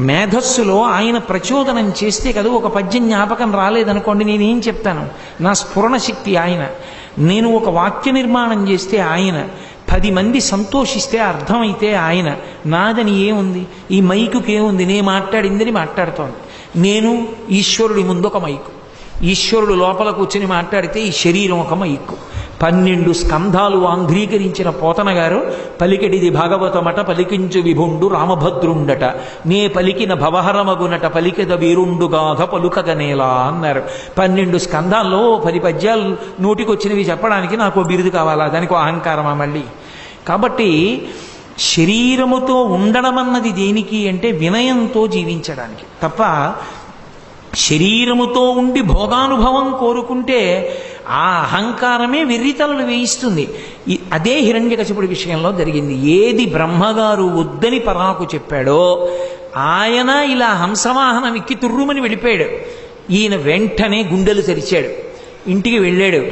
S1: మేధస్సులో ఆయన ప్రచోదనం చేస్తే కదా ఒక పద్యం జ్ఞాపకం రాలేదనుకోండి, నేనేం చెప్తాను? నా స్ఫురణ శక్తి ఆయన. నేను ఒక వాక్య నిర్మాణం చేస్తే ఆయన, 10 మంది సంతోషిస్తే అర్థమైతే ఆయన. నాదని ఏముంది? ఈ మైకుకి ఏముంది? నేను మాట్లాడిందని మాట్లాడుతోంది. నేను ఈశ్వరుడి ముందు ఒక మైకు, ఈశ్వరుడు లోపల కూర్చుని మాట్లాడితే ఈ శరీరం ఒక మైకు. 12 స్కంధాలు ఆంధ్రీకరించిన పోతన గారు పలికెడిది భాగవతమట పలికించు విభుండు రామభద్రుండట, నే పలికిన భవహరమగునట పలికెద వీరుండుగాథ పలుకగనేలా అన్నారు. 12 స్కంధాల్లో 10 పద్యాలు నోటికొచ్చినవి చెప్పడానికి నాకు బిరుదు కావాలా? దానికి అహంకారమా మళ్ళీ? కాబట్టి శరీరముతో ఉండడం అన్నది దేనికి అంటే వినయంతో జీవించడానికి తప్ప శరీరముతో ఉండి భోగానుభవం కోరుకుంటే ఆ అహంకారమే వెర్రితలలు వేయిస్తుంది. అదే హిరణ్యకశిపుడి విషయంలో జరిగింది. ఏది బ్రహ్మగారు వద్దని పరాకు చెప్పాడో ఆయన ఇలా హంసవాహనం ఎక్కి తుర్రుమని వెళ్ళిపోయాడు. ఈయన వెంటనే గుండెలు తెరిచాడు, ఇంటికి వెళ్ళాడు,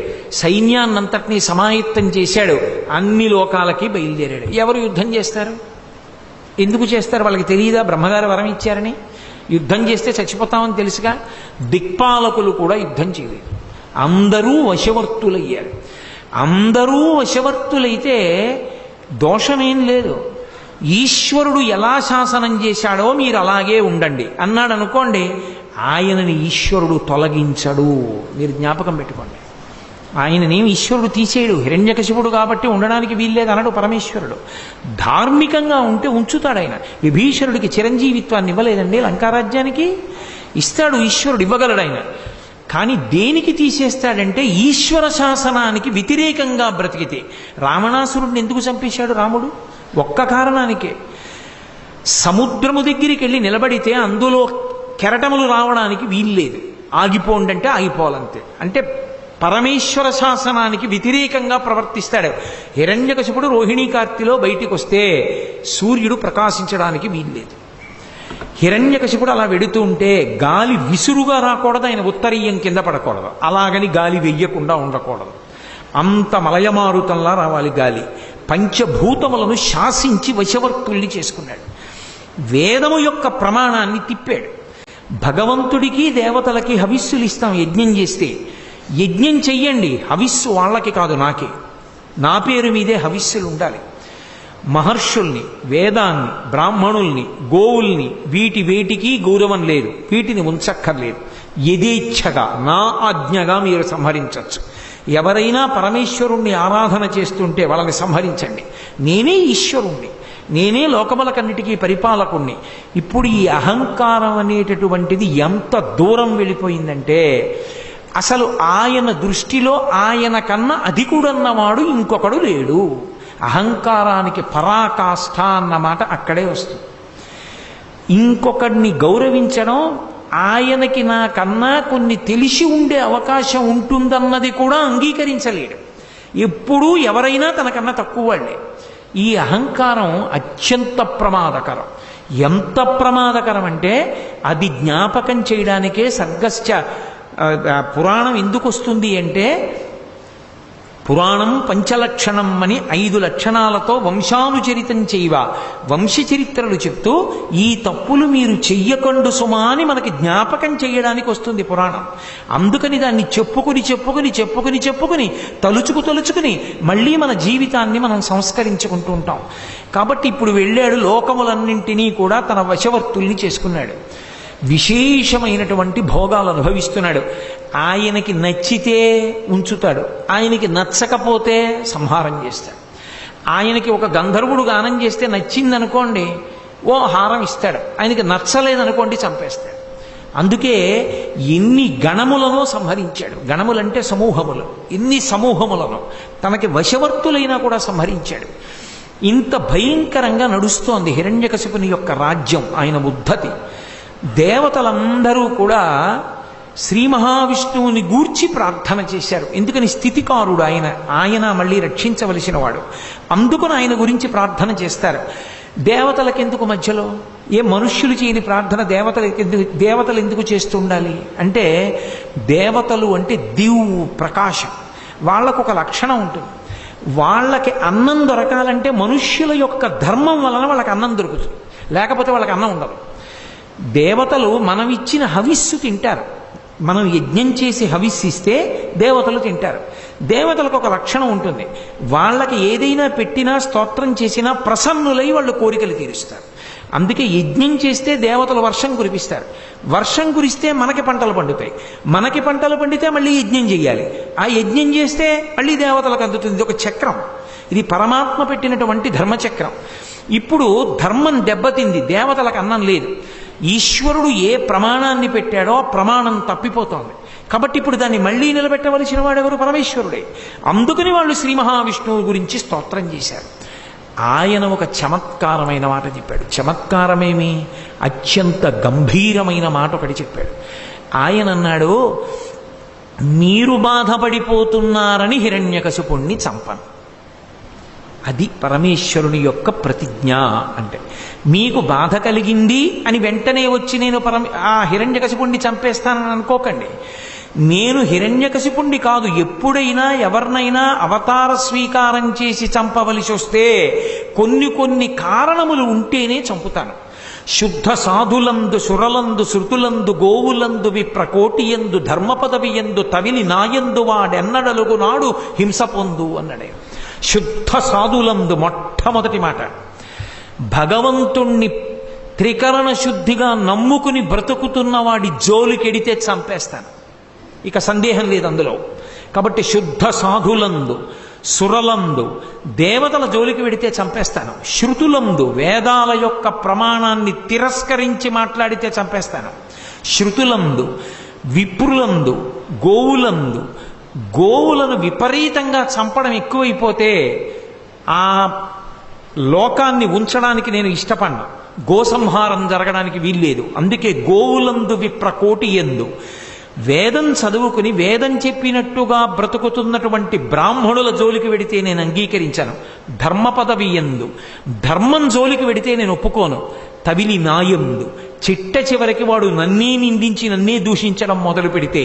S1: సైన్యాన్నంతటినీ సమాయత్తం చేశాడు, అన్ని లోకాలకి బయలుదేరాడు. ఎవరు యుద్ధం చేస్తారు? ఎందుకు చేస్తారు? వాళ్ళకి తెలియదా బ్రహ్మగారు వరం ఇచ్చారని? యుద్ధం చేస్తే చచ్చిపోతామని తెలుసుగా. దిక్పాలకులు కూడా యుద్ధం చేయలేదు, అందరూ వశవర్తులయ్యారు. అందరూ వశవర్తులైతే దోషమేం లేదు. ఈశ్వరుడు ఎలా శాసనం చేశాడో మీరు అలాగే ఉండండి అన్నాడు అనుకోండి, ఆయనని ఈశ్వరుడు తొలగించడు. మీరు జ్ఞాపకం పెట్టుకోండి, ఆయననేం ఈశ్వరుడు తీసేయడు. హిరణ్యకశిపుడు కాబట్టి ఉండడానికి వీల్లేదు అనడు పరమేశ్వరుడు. ధార్మికంగా ఉంటే ఉంచుతాడు ఆయన. విభీషణుడికి చిరంజీవిత్వాన్ని ఇవ్వలేదండి, లంకారాజ్యానికి ఇస్తాడు ఈశ్వరుడు, ఇవ్వగలడు ఆయన. కానీ దేనికి తీసేస్తాడంటే ఈశ్వర శాసనానికి వ్యతిరేకంగా బ్రతికితే. రావణాసురుడిని ఎందుకు చంపేశాడు రాముడు? ఒక్క కారణానికే. సముద్రము దగ్గరికి వెళ్ళి నిలబడితే అందులో కెరటములు రావడానికి వీల్లేదు, ఆగిపోండి అంటే ఆగిపోవాలంతే. అంటే పరమేశ్వర శాసనానికి వ్యతిరేకంగా ప్రవర్తిస్తాడు. హిరణ్యకశిపుడు రోహిణీ కార్తిలో బయటికి వస్తే సూర్యుడు ప్రకాశించడానికి వీల్లేదు. హిరణ్యకశిపుడు అలా వెడుతూ ఉంటే గాలి విసురుగా రాకూడదు, ఆయన ఉత్తరీయం కింద పడకూడదు, అలాగని గాలి వెయ్యకుండా ఉండకూడదు. అంత మలయమారుతంలా రావాలి గాలి. పంచభూతములను శాసించి వశవర్తుల్ని చేసుకున్నాడు. వేదము యొక్క ప్రమాణాన్ని తిప్పాడు. భగవంతుడికి దేవతలకి హవిస్సులు ఇస్తాం యజ్ఞం చేస్తే. యజ్ఞం చెయ్యండి, హవిస్సు వాళ్ళకి కాదు నాకే. నా పేరు మీదే హవిస్సులు ఉండాలి. మహర్షుల్ని, వేదాన్ని, బ్రాహ్మణుల్ని, గోవుల్ని వేటికి గౌరవం లేదు, వీటిని ఉంచక్కర్లేదు. యథేచ్ఛగా నా ఆజ్ఞగా మీరు సంహరించవచ్చు. ఎవరైనా పరమేశ్వరుణ్ణి ఆరాధన చేస్తుంటే వాళ్ళని సంహరించండి. నేనే ఈశ్వరుణ్ణి, నేనే లోకములకన్నిటికీ పరిపాలకుణ్ణి. ఇప్పుడు ఈ అహంకారం అనేటటువంటిది ఎంత దూరం వెళ్ళిపోయిందంటే అసలు ఆయన దృష్టిలో ఆయన కన్నా అధికుడన్నవాడు ఇంకొకడు లేడు. అహంకారానికి పరాకాష్ఠ అన్నమాట అక్కడే వస్తుంది. ఇంకొకడిని గౌరవించడం, ఆయనకి నాకన్నా కొన్ని తెలిసి ఉండే అవకాశం ఉంటుందన్నది కూడా అంగీకరించలేడు. ఎప్పుడూ ఎవరైనా తనకన్నా తక్కువ వాళ్ళే. ఈ అహంకారం అత్యంత ప్రమాదకరం. ఎంత ప్రమాదకరం అంటే అది జ్ఞాపకం చేయడానికే సర్గశ్చ పురాణం ఎందుకు వస్తుంది అంటే, పురాణం పంచలక్షణం అని 5 లక్షణాలతో వంశానుచరితం చేయవ, వంశచరిత్రలు చెప్తూ ఈ తప్పులు మీరు చెయ్యకండు సుమా అని మనకి జ్ఞాపకం చేయడానికి వస్తుంది పురాణం. అందుకని దాన్ని చెప్పుకుని తలుచుకుని మళ్ళీ మన జీవితాన్ని మనం సంస్కరించుకుంటూ ఉంటాం. కాబట్టి ఇప్పుడు వెళ్ళాడు, లోకములన్నింటినీ కూడా తన వశవర్తుల్ని చేసుకున్నాడు. విశేషమైనటువంటి భోగాలు అనుభవిస్తున్నాడు. ఆయనకి నచ్చితే ఉంచుతాడు, ఆయనకి నచ్చకపోతే సంహారం చేస్తాడు. ఆయనకి ఒక గంధర్వుడు గానం చేస్తే నచ్చిందనుకోండి ఓ హారం ఇస్తాడు, ఆయనకి నచ్చలేదనుకోండి చంపేస్తాడు. అందుకే ఎన్ని గణములను సంహరించాడు. గణములంటే సమూహములు. ఎన్ని సమూహములను తనకి వశవర్తులైనా కూడా సంహరించాడు. ఇంత భయంకరంగా నడుస్తోంది హిరణ్యకశిపుని యొక్క రాజ్యం, ఆయన ఉద్ధతి. దేవతలందరూ కూడా శ్రీ మహావిష్ణువుని గూర్చి ప్రార్థన చేశారు. ఎందుకని స్థితికారుడు ఆయన, ఆయన మళ్ళీ రక్షించవలసిన వాడు. అందుకని ఆయన గురించి ప్రార్థన చేస్తారు. దేవతలకెందుకు మధ్యలో? ఏ మనుష్యులు చేయని ప్రార్థన దేవతలు ఎందుకు చేస్తుండాలి అంటే, దేవతలు అంటే దివ్ ప్రకాశం. వాళ్ళకు ఒక లక్షణం ఉంటుంది. వాళ్ళకి అన్నం దొరకాలంటే మనుష్యుల యొక్క ధర్మం వలన వాళ్ళకి అన్నం దొరుకుతుంది, లేకపోతే వాళ్ళకి అన్నం ఉండదు. దేవతలు మనం ఇచ్చిన హవిస్సు తింటారు. మనం యజ్ఞం చేసి హవిస్సు ఇస్తే దేవతలు తింటారు. దేవతలకు ఒక లక్షణం ఉంటుంది, వాళ్ళకి ఏదైనా పెట్టినా స్తోత్రం చేసినా ప్రసన్నులై వాళ్ళు కోరికలు తీరుస్తారు. అందుకే యజ్ఞం చేస్తే దేవతలు వర్షం కురిపిస్తారు. వర్షం కురిస్తే మనకి పంటలు పండుతాయి. మనకి పంటలు పండితే మళ్ళీ యజ్ఞం చేయాలి. ఆ యజ్ఞం చేస్తే మళ్ళీ దేవతలకు అందుతుంది. ఇది ఒక చక్రం. ఇది పరమాత్మ పెట్టినటువంటి ధర్మచక్రం. ఇప్పుడు ధర్మం దెబ్బతింది, దేవతలకు అన్నం లేదు. ఈశ్వరుడు ఏ ప్రమాణాన్ని పెట్టాడో ఆ ప్రమాణం తప్పిపోతోంది. కాబట్టి ఇప్పుడు దాన్ని మళ్ళీ నిలబెట్టవలసిన వాడెవరు? పరమేశ్వరుడే. అందుకని వాళ్ళు శ్రీ మహావిష్ణువు గురించి స్తోత్రం చేశారు. ఆయన ఒక చమత్కారమైన మాట చెప్పాడు. చమత్కారమేమి? అత్యంత గంభీరమైన మాట ఒకటి చెప్పాడు. ఆయన అన్నాడు, మీరు బాధపడిపోతున్నారని హిరణ్యకశిపుణ్ణి చంపను. అది పరమేశ్వరుని యొక్క ప్రతిజ్ఞ. అంటే మీకు బాధ కలిగింది అని వెంటనే వచ్చి నేను ఆ హిరణ్యకశిపుణ్ణి చంపేస్తానని అనుకోకండి. నేను హిరణ్యకశిపుణ్ణి కాదు, ఎప్పుడైనా ఎవరినైనా అవతార స్వీకారం చేసి చంపవలసి వస్తే కొన్ని కారణములు ఉంటేనే చంపుతాను. శుద్ధ సాధులందు సురలందు శృతులందు గోవులందు విప్రకోటియందు ధర్మపదవియందు తవిలి నాయందు వాడెన్నడలుగు నాడు హింస పొందు అన్నాడే. శుద్ధ సాధులందు మొట్టమొదటి మాట, భగవంతుణ్ణి త్రికరణ శుద్ధిగా నమ్ముకుని బ్రతుకుతున్న వాడి జోలికెడితే చంపేస్తాను, ఇక సందేహం లేదు అందులో. కాబట్టి శుద్ధ సాధులందు సురలందు దేవతల జోలికి వెడితే చంపేస్తాను. శృతులందు వేదాల యొక్క ప్రమాణాన్ని తిరస్కరించి మాట్లాడితే చంపేస్తాను. శృతులందు విప్రులందు గోవులందు, గోవులను విపరీతంగా చంపడం ఎక్కువైపోతే ఆ లోకాన్ని ఉంచడానికి నేను ఇష్టపడ్డా. గోసంహారం జరగడానికి వీల్లేదు. అందుకే గోవులందు విప్రకోటి ఎందు వేదం చదువుకుని వేదం చెప్పినట్టుగా బ్రతుకుతున్నటువంటి బ్రాహ్మణుల జోలికి వెడితే నేను అంగీకరించాను. ధర్మ పదవి యందు ధర్మం జోలికి వెడితే నేను ఒప్పుకోను. తవిలి నాయందు చిట్ట చివరికి వాడు నన్నే నిందించి నన్నే దూషించడం మొదలు పెడితే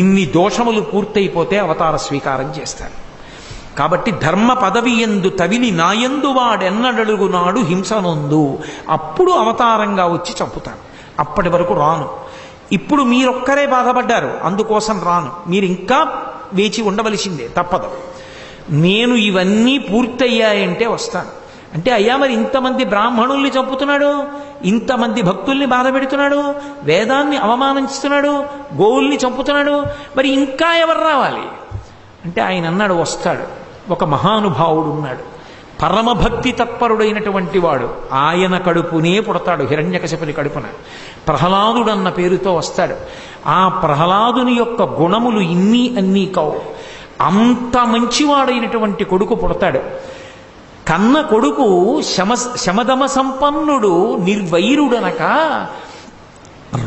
S1: ఇన్ని దోషములు పూర్తయిపోతే అవతార స్వీకారం చేస్తాను. కాబట్టి ధర్మ పదవి యందు తవిలి నాయందు వాడెన్నడలుగునాడు హింసనొందు, అప్పుడు అవతారంగా వచ్చి చంపుతాను. అప్పటి వరకు రాను. ఇప్పుడు మీరొక్కరే బాధపడ్డారు, అందుకోసం రాను. మీరు ఇంకా వేచి ఉండవలసిందే, తప్పదు. నేను ఇవన్నీ పూర్తయ్యాయంటే వస్తాను. అంటే అయ్యా మరి ఇంతమంది బ్రాహ్మణుల్ని చంపుతున్నాడు, ఇంతమంది భక్తుల్ని బాధ పెడుతున్నాడు, వేదాన్ని అవమానిస్తున్నాడు, గోవుల్ని చంపుతున్నాడు, మరి ఇంకా ఎవరు రావాలి అంటే ఆయన అన్నాడు, వస్తాడు. ఒక మహానుభావుడు ఉన్నాడు, పరమభక్తి తత్పరుడైనటువంటి వాడు. ఆయన కడుపునే పుడతాడు, హిరణ్యకశిపుని కడుపున. ప్రహ్లాదుడన్న పేరుతో వస్తాడు. ఆ ప్రహ్లాదుని యొక్క గుణములు ఇన్ని అన్నీ కావు. అంత మంచివాడైనటువంటి కొడుకు పుడతాడు. కన్న కొడుకు శమదమ సంపన్నుడు, నిర్వైరుడనక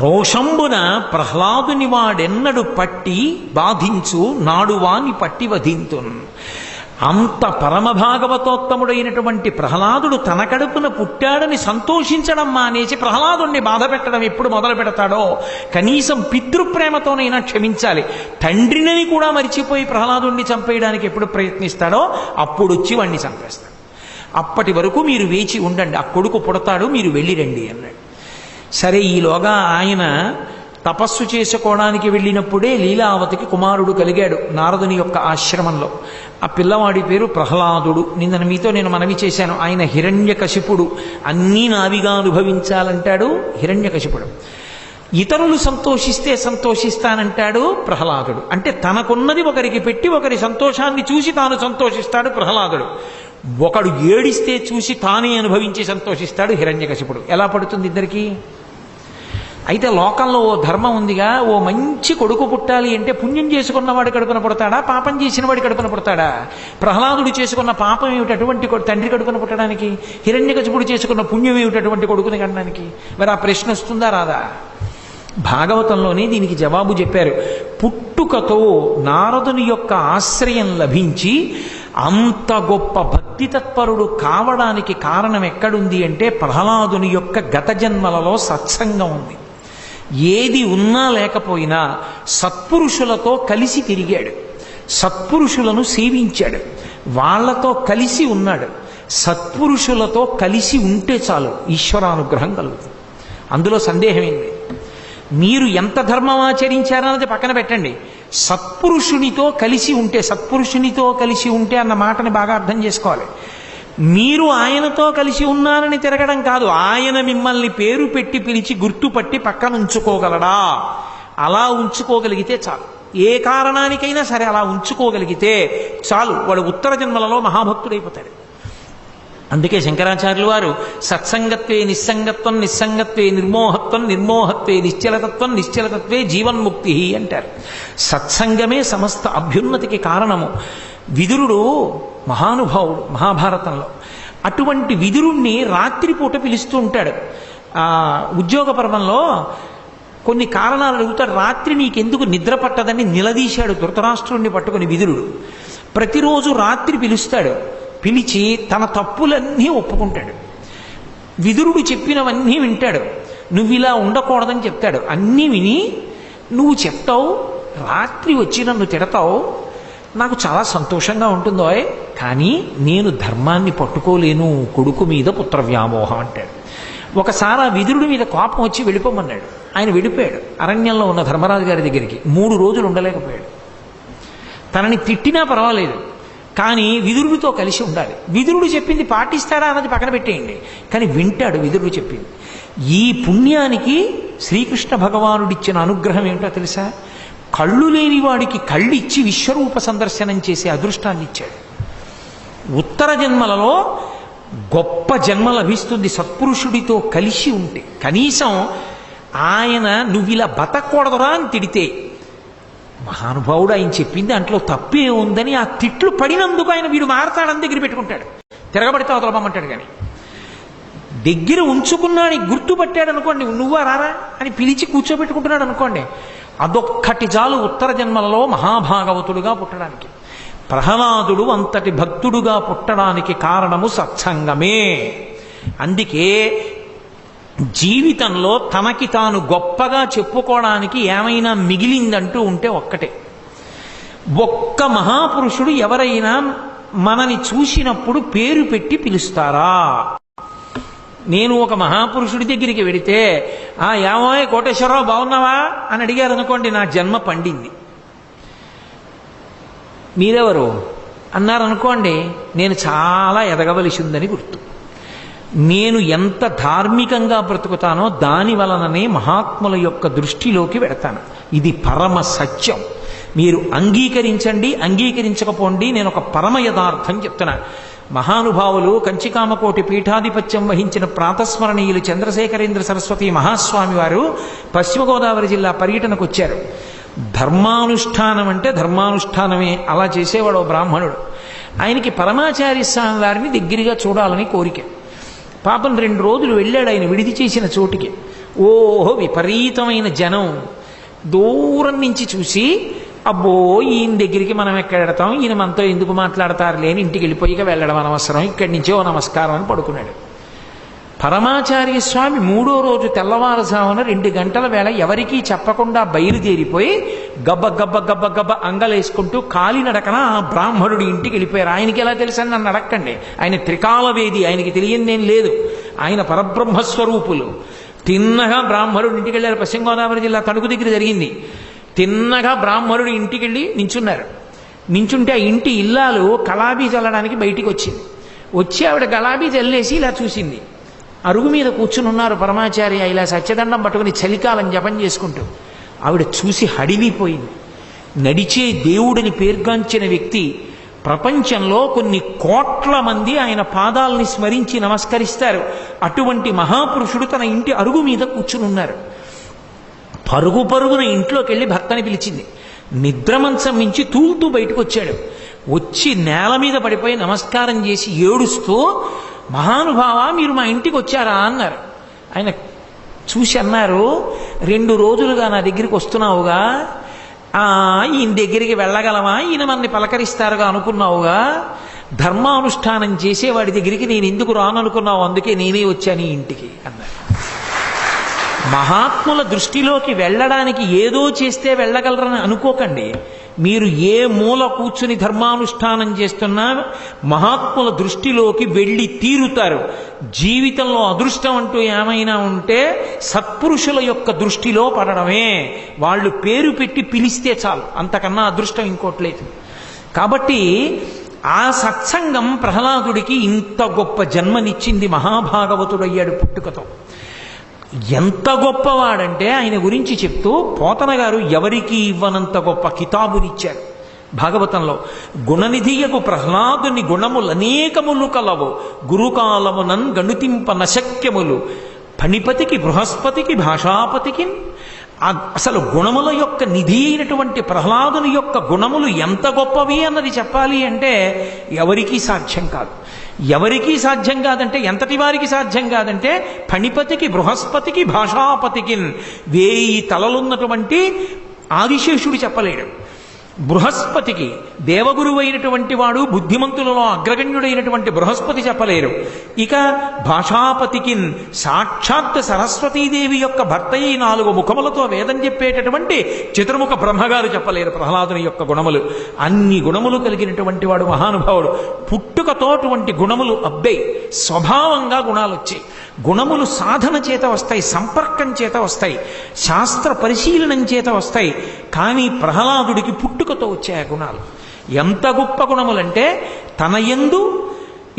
S1: రోషంబున ప్రహ్లాదుని వాడెన్నడు పట్టి బాధించు, నాడువాని పట్టి వధింతున్. అంత పరమభాగవతోత్తముడైనటువంటి ప్రహ్లాదుడు తన కడుపున పుట్టాడని సంతోషించడం మానేసి ప్రహ్లాదుణ్ణి బాధ పెట్టడం ఎప్పుడు మొదలు పెడతాడో, కనీసం పితృప్రేమతోనైనా క్షమించాలి. తండ్రిని కూడా మరిచిపోయి ప్రహ్లాదుణ్ణి చంపేయడానికి ఎప్పుడు ప్రయత్నిస్తాడో అప్పుడు వచ్చి వాణ్ణి చంపేస్తాడు. అప్పటి వరకు మీరు వేచి ఉండండి, ఆ కొడుకు పుడతాడు, మీరు వెళ్ళిరండి అన్నాడు. సరే, ఈలోగా ఆయన తపస్సు చేసుకోవడానికి వెళ్ళినప్పుడే లీలావతికి కుమారుడు కలిగాడు నారదుని యొక్క ఆశ్రమంలో. ఆ పిల్లవాడి పేరు ప్రహ్లాదుడు. నిన్న మీతో నేను మనవి చేశాను, ఆయన హిరణ్యకశిపుడు. అన్నీ నావిగా అనుభవించాలంటాడు హిరణ్యకశిపుడు. ఇతరులు సంతోషిస్తే సంతోషిస్తానంటాడు ప్రహ్లాదుడు. అంటే తనకున్నది ఒకరికి పెట్టి ఒకరి సంతోషాన్ని చూసి తాను సంతోషిస్తాడు ప్రహ్లాదుడు. ఒకడు ఏడిస్తే చూసి తానే అనుభవించి సంతోషిస్తాడు హిరణ్యకశిపుడు. ఎలా పడుతుంది ఇద్దరికి? అయితే లోకంలో ఓ ధర్మం ఉందిగా, ఓ మంచి కొడుకు పుట్టాలి అంటే పుణ్యం చేసుకున్నవాడు కడుపున పుడతాడా, పాపం చేసిన వాడి కడుపున పుడతాడా? ప్రహ్లాదుడు చేసుకున్న పాపం ఏమిటి అటువంటి తండ్రి కడుపున పుట్టడానికి? హిరణ్యకశిపుడు చేసుకున్న పుణ్యం ఏమిటి అటువంటి కొడుకుని కనడానికి? మరి ఆ ప్రశ్న వస్తుందా రాదా? భాగవతంలోనే దీనికి జవాబు చెప్పారు. పుట్టుకతో నారదుని యొక్క ఆశ్రయం లభించి అంత గొప్ప భక్తి తత్పరుడు కావడానికి కారణం ఎక్కడుంది అంటే ప్రహ్లాదుని యొక్క గత జన్మలలో సత్సంగం ఉంది. ఏది ఉన్నా లేకపోయినా సత్పురుషులతో కలిసి తిరిగాడు, సత్పురుషులను సేవించాడు, వాళ్లతో కలిసి ఉన్నాడు. సత్పురుషులతో కలిసి ఉంటే చాలు ఈశ్వరానుగ్రహం కలుగుతుంది. అందులో సందేహమేంది? మీరు ఎంత ధర్మం ఆచరించారన్నది పక్కన పెట్టండి, సత్పురుషునితో కలిసి ఉంటే, సత్పురుషునితో కలిసి ఉంటే అన్న మాటని బాగా అర్థం చేసుకోవాలి. మీరు ఆయనతో కలిసి ఉన్నారని తిరగడం కాదు, ఆయన మిమ్మల్ని పేరు పెట్టి పిలిచి గుర్తుపట్టి పక్కన ఉంచుకోగలడా? అలా ఉంచుకోగలిగితే చాలు. ఏ కారణానికైనా సరే అలా ఉంచుకోగలిగితే చాలు, వాడు ఉత్తర జన్మలలో మహాభక్తుడైపోతాడు. అందుకే శంకరాచార్యులు వారు సత్సంగత్వే నిస్సంగత్వం, నిస్సంగత్వే నిర్మోహత్వం, నిర్మోహత్వే నిశ్చలతత్వం, నిశ్చలతత్వే జీవన్ముక్తి అంటారు. సత్సంగమే సమస్త అభ్యున్నతికి కారణము. విదురుడు మహానుభావుడు మహాభారతంలో. అటువంటి విదురుణ్ణి రాత్రిపూట పిలుస్తూ ఉంటాడు. ఉద్యోగ పర్వంలో కొన్ని కారణాలు అడుగుతాడు. రాత్రి నీకెందుకు నిద్ర పట్టదని నిలదీశాడు ధృతరాష్ట్రుణ్ణి పట్టుకుని విదురుడు. ప్రతిరోజు రాత్రి పిలుస్తాడు, పిలిచి తన తప్పులన్నీ ఒప్పుకుంటాడు. విదురుడు చెప్పినవన్నీ వింటాడు. నువ్వు ఇలా ఉండకూడదని చెప్తాడు. అన్నీ విని నువ్వు చెప్తావు, రాత్రి వచ్చి నన్ను తిడతావు, నాకు చాలా సంతోషంగా ఉంటుందో, కానీ నేను ధర్మాన్ని పట్టుకోలేను, కొడుకు మీద పుత్ర వ్యామోహం అంటాడు. ఒకసారి ఆ విదురుడి మీద కోపం వచ్చి వెళ్ళిపోమన్నాడు. ఆయన వెళ్ళిపోయాడు అరణ్యంలో ఉన్న ధర్మరాజు గారి దగ్గరికి. 3 రోజులు ఉండలేకపోయాడు. తనని తిట్టినా పర్వాలేదు, కానీ విదురుడితో కలిసి ఉండాలి. విదురుడు చెప్పింది పాటిస్తాడా అన్నది పక్కన పెట్టేయండి, కానీ వింటాడు విదురుడు చెప్పింది. ఈ పుణ్యానికి శ్రీకృష్ణ భగవానుడిచ్చిన అనుగ్రహం ఏమిటో తెలుసా? కళ్ళు లేని వాడికి కళ్ళు ఇచ్చి విశ్వరూప సందర్శనం చేసే అదృష్టాన్ని ఇచ్చాడు. ఉత్తర జన్మలలో గొప్ప జన్మ లభిస్తుంది సత్పురుషుడితో కలిసి ఉంటే. కనీసం ఆయన నువ్వు ఇలా బతకూడదురా అని తిడితే, మహానుభావుడు ఆయన చెప్పింది దాంట్లో తప్పే ఉందని ఆ తిట్లు పడినందుకు ఆయన వీడు మారతాడని దగ్గర పెట్టుకుంటాడు. తిరగబడితే అవతలపమ్మంటాడు. కానీ దగ్గర ఉంచుకున్నాడు, గుర్తుపట్టాడు అనుకోండి, నువ్వా రారా అని పిలిచి కూర్చోబెట్టుకుంటున్నాడు అనుకోండి, అదొక్కటి చాలు ఉత్తర జన్మలలో మహాభాగవతుడుగా పుట్టడానికి. ప్రహ్లాదుడు అంతటి భక్తుడుగా పుట్టడానికి కారణము సత్సంగమే. అందుకే జీవితంలో తనకి తాను గొప్పగా చెప్పుకోవడానికి ఏమైనా మిగిలిందంటూ ఉంటే ఒక్కటే, ఒక్క మహాపురుషుడు ఎవరైనా మనని చూసినప్పుడు పేరు పెట్టి పిలుస్తారా? నేను ఒక మహాపురుషుడి దగ్గరికి వెడితే ఏమో కోటేశ్వరరావు బాగున్నావా అని అడిగారు అనుకోండి, నా జన్మ పండింది. మీరెవరు అన్నారనుకోండి, నేను చాలా ఎదగవలసి ఉందని గుర్తు. నేను ఎంత ధార్మికంగా బ్రతుకుతానో దాని వలననే మహాత్ముల యొక్క దృష్టిలోకి వెడతాను. ఇది పరమ సత్యం. మీరు అంగీకరించండి, అంగీకరించకపోండి, నేను ఒక పరమ యథార్థం చెప్తున్నా. మహానుభావులు కంచికామకోటి పీఠాధిపత్యం వహించిన ప్రాతస్మరణీయులు చంద్రశేఖరేంద్ర సరస్వతి మహాస్వామి వారు పశ్చిమ గోదావరి జిల్లా పర్యటనకు వచ్చారు. ధర్మానుష్ఠానం అంటే ధర్మానుష్ఠానమే, అలా చేసేవాడు బ్రాహ్మణుడు. ఆయనకి పరమాచార్య స్వామి వారిని దగ్గరగా చూడాలని కోరిక. పాపం 2 రోజులు వెళ్ళాడు ఆయన విడిది చేసిన చోటికి. ఓహో విపరీతమైన జనం. దూరం నుంచి చూసి అబ్బో ఈయన దగ్గరికి మనం ఎక్కడ వెడతాం, ఈయన మనతో ఎందుకు మాట్లాడతారు లేని ఇంటికి వెళ్ళిపోయిక వెళ్ళడం అనవసరం, ఇక్కడి నుంచే ఓ నమస్కారం అని పడుకున్నాడు. పరమాచార్య స్వామి 3వ రోజు తెల్లవారుజామున 2 గంటల వేళ ఎవరికీ చెప్పకుండా బయలుదేరిపోయి గబ్బ గబ్బ గబ్బ గబ్బ అంగలేసుకుంటూ కాలినడకన ఆ బ్రాహ్మణుడి ఇంటికి వెళ్ళిపోయారు. ఆయనకి ఎలా తెలుసని నన్ను అడక్కండి. ఆయన త్రికాలవేది, ఆయనకి తెలియందేం లేదు. ఆయన పరబ్రహ్మస్వరూపులు. తిన్నగా బ్రాహ్మణుడి ఇంటికి వెళ్ళారు. పశ్చిమ గోదావరి జిల్లా తణుకు దగ్గర జరిగింది. తిన్నగా బ్రాహ్మణుడి ఇంటికి వెళ్ళి నించున్నారు. నించుంటే ఆ ఇంటి ఇల్లాలు కలాబీ చల్లడానికి బయటికి వచ్చింది. వచ్చి ఆవిడ గలాబీ చల్లేసి ఇలా చూసింది. అరుగు మీద కూర్చుని ఉన్నారు పరమాచార్య, ఇలా సత్యదండం పట్టుకుని చలికాలం జపం చేసుకుంటూ. ఆవిడ చూసి హడిలిపోయింది. నడిచే దేవుడిని పేర్గాంచిన వ్యక్తి, ప్రపంచంలో కొన్ని కోట్ల మంది ఆయన పాదాలని స్మరించి నమస్కరిస్తారు. అటువంటి మహాపురుషుడు తన ఇంటి అరుగు మీద కూర్చుని ఉన్నారు. పరుగు పరుగున ఇంట్లోకి వెళ్ళి భర్తని పిలిచింది. నిద్రమంచం నుంచి తూలుతూ బయటకు వచ్చాడు. వచ్చి నేల మీద పడిపోయి నమస్కారం చేసి ఏడుస్తూ, మహానుభావ మీరు మా ఇంటికి వచ్చారా అన్నారు. ఆయన చూసి అన్నారు, 2 రోజులుగా నా దగ్గరికి వస్తున్నావుగా, ఈయన దగ్గరికి వెళ్ళగలమా, ఈయన మనని పలకరిస్తారుగా అనుకున్నావుగా, ధర్మానుష్ఠానం చేసేవాడి దగ్గరికి నేను ఎందుకు రాననుకున్నావు, అందుకే నేనే వచ్చాను ఈ ఇంటికి అన్నారు. మహాత్ముల దృష్టిలోకి వెళ్ళడానికి ఏదో చేస్తే వెళ్ళగలరని అనుకోకండి. మీరు ఏ మూల కూర్చుని ధర్మానుష్ఠానం చేస్తున్నా మహాత్ముల దృష్టిలోకి వెళ్ళి తీరుతారు. జీవితంలో అదృష్టం అంటూ ఏమైనా ఉంటే సత్పురుషుల యొక్క దృష్టిలో పడడమే. వాళ్ళు పేరు పెట్టి పిలిస్తే చాలు, అంతకన్నా అదృష్టం ఇంకోట్లేదు. కాబట్టి ఆ సత్సంగం ప్రహ్లాదుడికి ఇంత గొప్ప జన్మనిచ్చింది. మహాభాగవతుడయ్యాడు పుట్టుకతో. ఎంత గొప్పవాడంటే ఆయన గురించి చెప్తూ పోతన గారు ఎవరికి ఇవ్వనంత గొప్ప కితాబునిచ్చారు భాగవతంలో. గుణనిధియకు ప్రహ్లాదుని గుణములనేకములు కలవు, గురుకాలమునన్ గణుతింప నశక్యములు, ఫణిపతికి బృహస్పతికి భాషాపతికి. అసలు గుణముల యొక్క నిధి అయినటువంటి ప్రహ్లాదుని యొక్క గుణములు ఎంత గొప్పవి అన్నది చెప్పాలి అంటే ఎవరికీ సాధ్యం కాదు. ఎవరికీ సాధ్యం కాదంటే ఎంతటి వారికి సాధ్యం కాదంటే ఫణిపతికి బృహస్పతికి భాషాపతికి. 1000 తలలున్నటువంటి ఆదిశేషుడు చెప్పలేడు. బృహస్పతికి దేవగురువు అయినటువంటి వాడు, బుద్ధిమంతులలో అగ్రగణ్యుడైనటువంటి బృహస్పతి చెప్పలేరు. ఇక భాషాపతికి సాక్షాత్ సరస్వతీదేవి యొక్క భర్త అయి 4 ముఖములతో వేదం చెప్పేటటువంటి చతుర్ముఖ బ్రహ్మగారు చెప్పలేరు ప్రహ్లాదుని యొక్క గుణములు. అన్ని గుణములు కలిగినటువంటి వాడు మహానుభావుడు. పుట్టుకతో అటువంటి గుణములు అబ్బాయి, స్వభావంగా గుణాలు వచ్చాయి. గుణములు సాధన చేత వస్తాయి, సంపర్కం చేత వస్తాయి, శాస్త్ర పరిశీలనం చేత వస్తాయి. కానీ ప్రహ్లాదుడికి పుట్టుకతో వచ్చాయి ఆ గుణాలు. ఎంత గొప్ప గుణములంటే తన యందు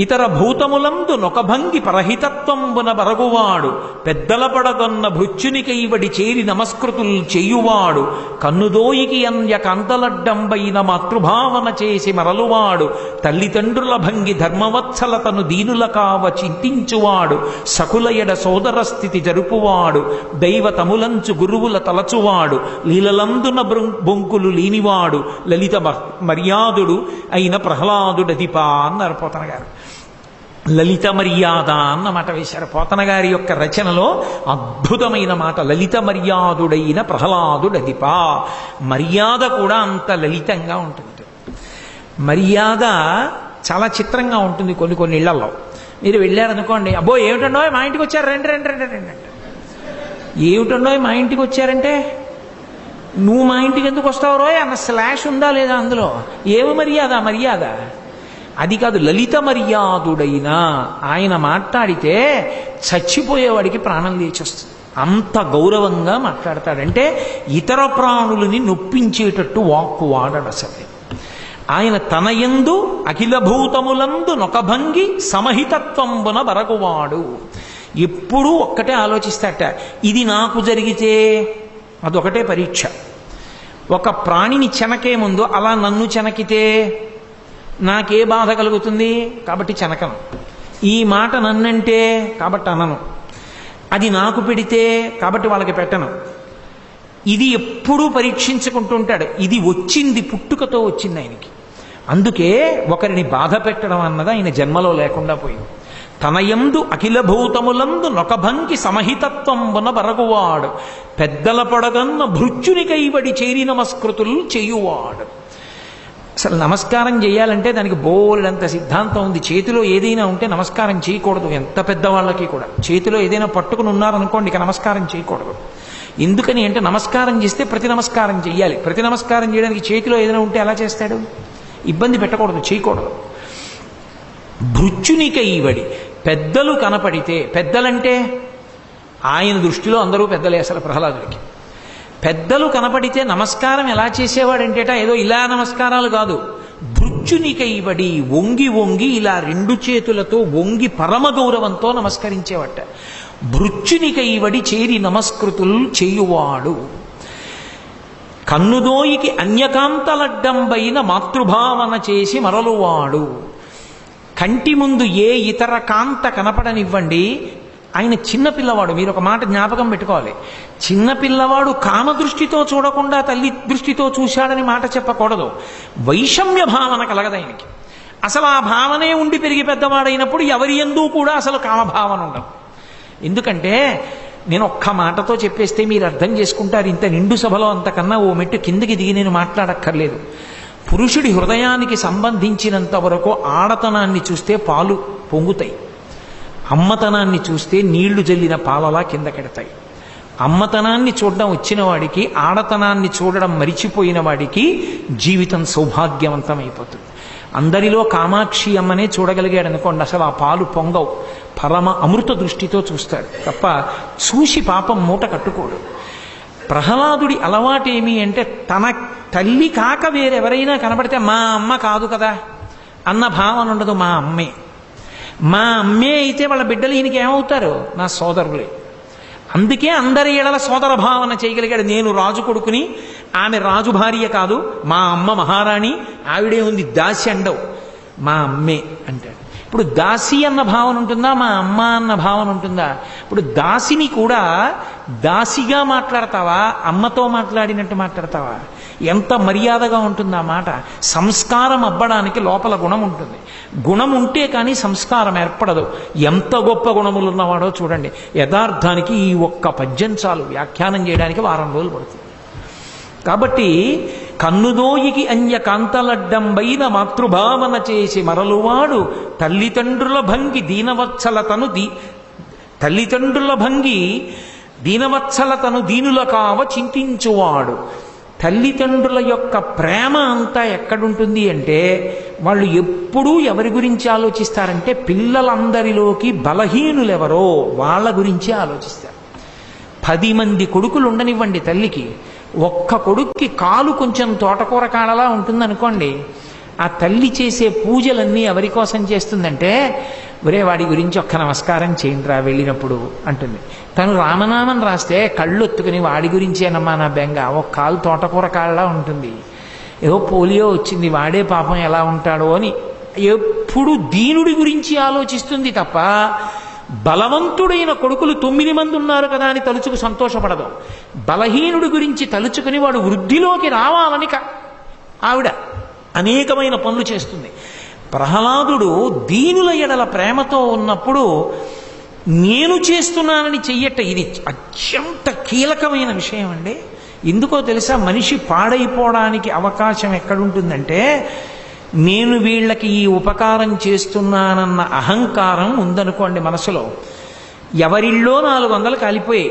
S1: ఇతర భూతములందు నొకభంగి పరహితత్వంబున బరగువాడు, పెద్దల పడగొన్న భృత్యునికైవడి చేరి నమస్కృతులు చెయ్యువాడు, కన్నుదోయికి అన్య కాంతలడ్డంబైన మాతృభావన చేసి మరలువాడు, తల్లిదండ్రుల భంగి ధర్మవత్సలతను దీనుల కావ చింతించువాడు, సకులయడ సోదర స్థితి జరుపువాడు, దైవతములంచు గురువుల తలచువాడు, లీలలందున బొంకులు లేనివాడు, లలిత మర్యాదుడు అయిన ప్రహ్లాదుడదిపా అన్నారు పోతన గారు. లలిత మర్యాద అన్న మాట వేశారు. పోతన గారి యొక్క రచనలో అద్భుతమైన మాట, లలిత మర్యాదుడైన ప్రహ్లాదుడధిప. మర్యాద కూడా అంత లలితంగా ఉంటుంది. మర్యాద చాలా చిత్రంగా ఉంటుంది కొన్ని ఇళ్లలో. మీరు వెళ్ళారనుకోండి, అబ్బో ఏమిటండో మా ఇంటికి వచ్చారు, రండి రండి రండి రండి అంటే, ఏమిటండో మా ఇంటికి వచ్చారంటే, నువ్వు మా ఇంటికి ఎందుకు వస్తావు రోయ్ అన్న స్లాష్ ఉందా లేదా అందులో? ఏమి మర్యాద అది కాదు. లలిత మర్యాదుడైన ఆయన మాట్లాడితే చచ్చిపోయేవాడికి ప్రాణం లేచొస్తుంది. అంత గౌరవంగా మాట్లాడతాడంటే ఇతర ప్రాణులని నొప్పించేటట్టు వాక్కు వాడడు అసలు. ఆయన తనయందు అఖిల భూతములందు నొకభంగి సమహితత్వంబున బరగువాడు. ఎప్పుడూ ఒక్కటే ఆలోచిస్తాట, ఇది నాకు జరిగితే అదొకటే పరీక్ష. ఒక ప్రాణిని చెనకే ముందు అలా నన్ను చెనకితే నాకే బాధ కలుగుతుంది కాబట్టి చెనకను. ఈ మాట నన్నంటే కాబట్టి అనను. అది నాకు పెడితే కాబట్టి వాళ్ళకి పెట్టను. ఇది ఎప్పుడూ పరీక్షించుకుంటుంటాడు. ఇది వచ్చింది, పుట్టుకతో వచ్చింది ఆయనకి. అందుకే ఒకరిని బాధ పెట్టడం అన్నది ఆయన జన్మలో లేకుండా పోయింది. తనయందు అఖిల భూతములందు నొకభంకి సమహితత్వంబున బరగువాడు, పెద్దల పొడగన్న భృత్యుని కైవడి చేరి నమస్కృతులు చేయువాడు. అసలు నమస్కారం చేయాలంటే దానికి బోలెడంత సిద్ధాంతం ఉంది. చేతిలో ఏదైనా ఉంటే నమస్కారం చేయకూడదు. ఎంత పెద్దవాళ్ళకి కూడా చేతిలో ఏదైనా పట్టుకుని ఉన్నారనుకోండి, ఇక నమస్కారం చేయకూడదు. ఎందుకని అంటే నమస్కారం చేస్తే ప్రతి నమస్కారం చేయాలి. ప్రతి నమస్కారం చేయడానికి చేతిలో ఏదైనా ఉంటే ఎలా చేస్తాడు? ఇబ్బంది పెట్టకూడదు, చేయకూడదు. భృత్యునికైవడి, పెద్దలు కనపడితే, పెద్దలంటే ఆయన దృష్టిలో అందరూ పెద్దలే అసలు ప్రహ్లాదుడికి. పెద్దలు కనపడితే నమస్కారం ఎలా చేసేవాడంటేట ఏదో ఇలా నమస్కారాలు కాదు, భృత్యునికైవడి వంగి వంగి ఇలా రెండు చేతులతో వంగి పరమ గౌరవంతో నమస్కరించేవాట. భృత్యునికైవడి చేరి నమస్కృతులు చేయువాడు. కన్నుదోయికి అన్యకాంతలడ్డంబైన మాతృభావన చేసి మరలువాడు. కంటి ముందు ఏ ఇతర కాంత కనపడనివ్వండి, ఆయన చిన్నపిల్లవాడు. మీరు ఒక మాట జ్ఞాపకం పెట్టుకోవాలి. చిన్నపిల్లవాడు కామదృష్టితో చూడకుండా తల్లి దృష్టితో చూశాడని మాట చెప్పకూడదు. వైషమ్య భావన కలగదు ఆయనకి. అసలు ఆ భావనే ఉండి పెరిగి పెద్దవాడైనప్పుడు ఎవరి యందు కూడా అసలు కామభావన ఉండదు. ఎందుకంటే నేను ఒక్క మాటతో చెప్పేస్తే మీరు అర్థం చేసుకుంటారు. ఇంత నిండు సభలో అంతకన్నా ఓ మెట్టు కిందకి దిగి నేను మాట్లాడక్కర్లేదు. పురుషుడి హృదయానికి సంబంధించినంత వరకు ఆడతనాన్ని చూస్తే పాలు పొంగుతాయి, అమ్మతనాన్ని చూస్తే నీళ్లు జల్లిన పాలలా కిందకెడతాయి. అమ్మతనాన్ని చూడడం వచ్చిన వాడికి, ఆడతనాన్ని చూడడం మరిచిపోయిన వాడికి జీవితం సౌభాగ్యవంతమైపోతుంది. అందరిలో కామాక్షి అమ్మనే చూడగలిగాడు అనుకోండి, అసలు ఆ పాలు పొంగవు. పరమ అమృత దృష్టితో చూస్తాడు తప్ప చూసి పాపం మూట కట్టుకోడు. ప్రహ్లాదుడి అలవాటేమి అంటే, తన తల్లి కాక వేరెవరైనా కనబడితే మా అమ్మ కాదు కదా అన్న భావన ఉండదు. మా అమ్మే, మా అమ్మే అయితే వాళ్ళ బిడ్డలు ఈయనకి ఏమవుతారు? నా సోదరులే. అందుకే అందరి ఏడల సోదర భావన చేయగలిగాడు. నేను రాజు కొడుకుని, ఆమె రాజు భార్య కాదు, మా అమ్మ మహారాణి, ఆవిడే ఉంది దాసి అండవు, మా అమ్మే అంటాడు. ఇప్పుడు దాసి అన్న భావన ఉంటుందా, మా అమ్మ అన్న భావన ఉంటుందా? ఇప్పుడు దాసిని కూడా దాసిగా మాట్లాడతావా, అమ్మతో మాట్లాడినట్టు మాట్లాడతావా? ఎంత మర్యాదగా ఉంటుంది ఆ మాట. సంస్కారం అబ్బడానికి లోపల గుణం ఉంటుంది. గుణం ఉంటే కానీ సంస్కారం ఏర్పడదు. ఎంత గొప్ప గుణములు ఉన్నవాడో చూడండి. యథార్థానికి ఈ ఒక్క పద్యం చాలు వ్యాఖ్యానం చేయడానికి వారం రోజులు పడుతుంది. కాబట్టి కన్నుదోయికి అన్య కాంతలడ్డంబైన మాతృభావన చేసి మరలువాడు, తల్లిదండ్రుల భంగి దీనవత్సలతను తల్లిదండ్రుల భంగి దీనవత్సలతను దీనుల కావ చింతించువాడు. తల్లిదండ్రుల యొక్క ప్రేమ అంతా ఎక్కడుంటుంది అంటే, వాళ్ళు ఎప్పుడూ ఎవరి గురించి ఆలోచిస్తారంటే, పిల్లలందరిలోకి బలహీనులెవరో వాళ్ళ గురించి ఆలోచిస్తారు. 10 మంది కొడుకులు ఉండనివ్వండి తల్లికి, ఒక్క కొడుక్కి కాలు కొంచెం తోటకూర కాడలా ఉంటుందనుకోండి, ఆ తల్లి చేసే పూజలన్నీ ఎవరి కోసం చేస్తుందంటే, ఒరే వాడి గురించి ఒక్క నమస్కారం చేయండిరా వెళ్ళినప్పుడు అంటుంది. తను రామనామం రాస్తే కళ్ళు ఒత్తుకుని వాడి గురించేనమ్మా నా బెంగ, ఒక కాలు తోటకూర కాళ్ళలా ఉంటుంది, ఏదో పోలియో వచ్చింది వాడే పాపం ఎలా ఉంటాడో అని ఎప్పుడు దీనుడి గురించి ఆలోచిస్తుంది తప్ప, బలవంతుడైన కొడుకులు 9 మంది ఉన్నారు కదా అని తలుచుకు సంతోషపడదు. బలహీనుడి గురించి తలుచుకుని వాడు వృద్ధిలోకి రావాలని ఆవిడ అనేకమైన పనులు చేస్తుంది. ప్రహ్లాదుడు దీనుల ఎడల ప్రేమతో ఉన్నప్పుడు నేను చేస్తున్నానని చెయ్యట. ఇది అత్యంత కీలకమైన విషయం అండి. ఎందుకో తెలుసా, మనిషి పాడైపోవడానికి అవకాశం ఎక్కడుంటుందంటే, నేను వీళ్ళకి ఈ ఉపకారం చేస్తున్నానన్న అహంకారం ఉందనుకోండి మనసులో. ఎవరిల్లో 400 కాలిపోయాయి,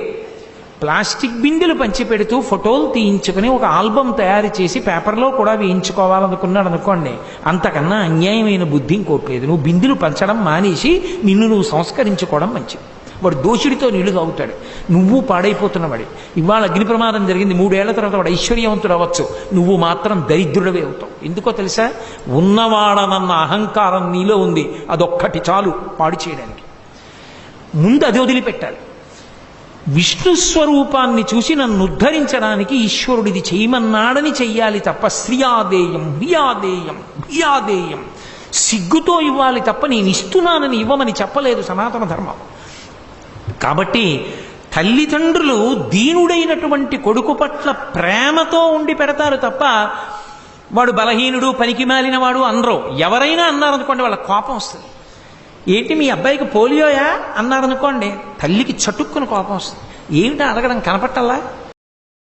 S1: ప్లాస్టిక్ బిందెలు పంచిపెడుతూ ఫోటోలు తీయించుకుని ఒక ఆల్బమ్ తయారు చేసి పేపర్లో కూడా వేయించుకోవాలనుకున్నాడు అనుకోండి, అంతకన్నా అన్యాయమైన బుద్ధి ఇంకోట్లేదు. నువ్వు బిందెలు పంచడం మానేసి నిన్ను నువ్వు సంస్కరించుకోవడం మంచిది. వాడు దోషుడితో నీళ్లు తాగుతాడు, నువ్వు పాడైపోతున్నవాడి. ఇవాళ అగ్ని ప్రమాదం జరిగింది, 3 ఏళ్ల తర్వాత వాడు ఐశ్వర్యవంతుడు అవ్వచ్చు, నువ్వు మాత్రం దరిద్రుడవే అవుతావు. ఎందుకో తెలుసా, ఉన్నవాడనన్న అహంకారం నీలో ఉంది, అదొక్కటి చాలు పాడు చేయడానికి. ముందు అది వదిలిపెట్టాలి. విష్ణు స్వరూపాన్ని చూసి నన్ను ఉద్ధరించడానికి ఈశ్వరుడిది చేయమన్నాడని చెయ్యాలి తప్ప శ్రియాదేయం హ్రియాదేయం భియాదేయం సిగ్గుతో ఇవ్వాలి తప్ప నేను ఇస్తున్నానని ఇవ్వమని చెప్పలేదు సనాతన ధర్మం. కాబట్టి తల్లిదండ్రులు దీనుడైనటువంటి కొడుకు పట్ల ప్రేమతో ఉండి పెడతారు తప్ప వాడు బలహీనుడు పనికి మాలిన వాడు అనరు. ఎవరైనా అన్నారనుకోండి వాళ్ళ కోపం వస్తుంది. ఏంటి మీ అబ్బాయికి పోలియోయా అన్నారనుకోండి, తల్లికి చటుక్కున కోపం వస్తుంది. ఏమిటా అడగడం కనపట్టాలా?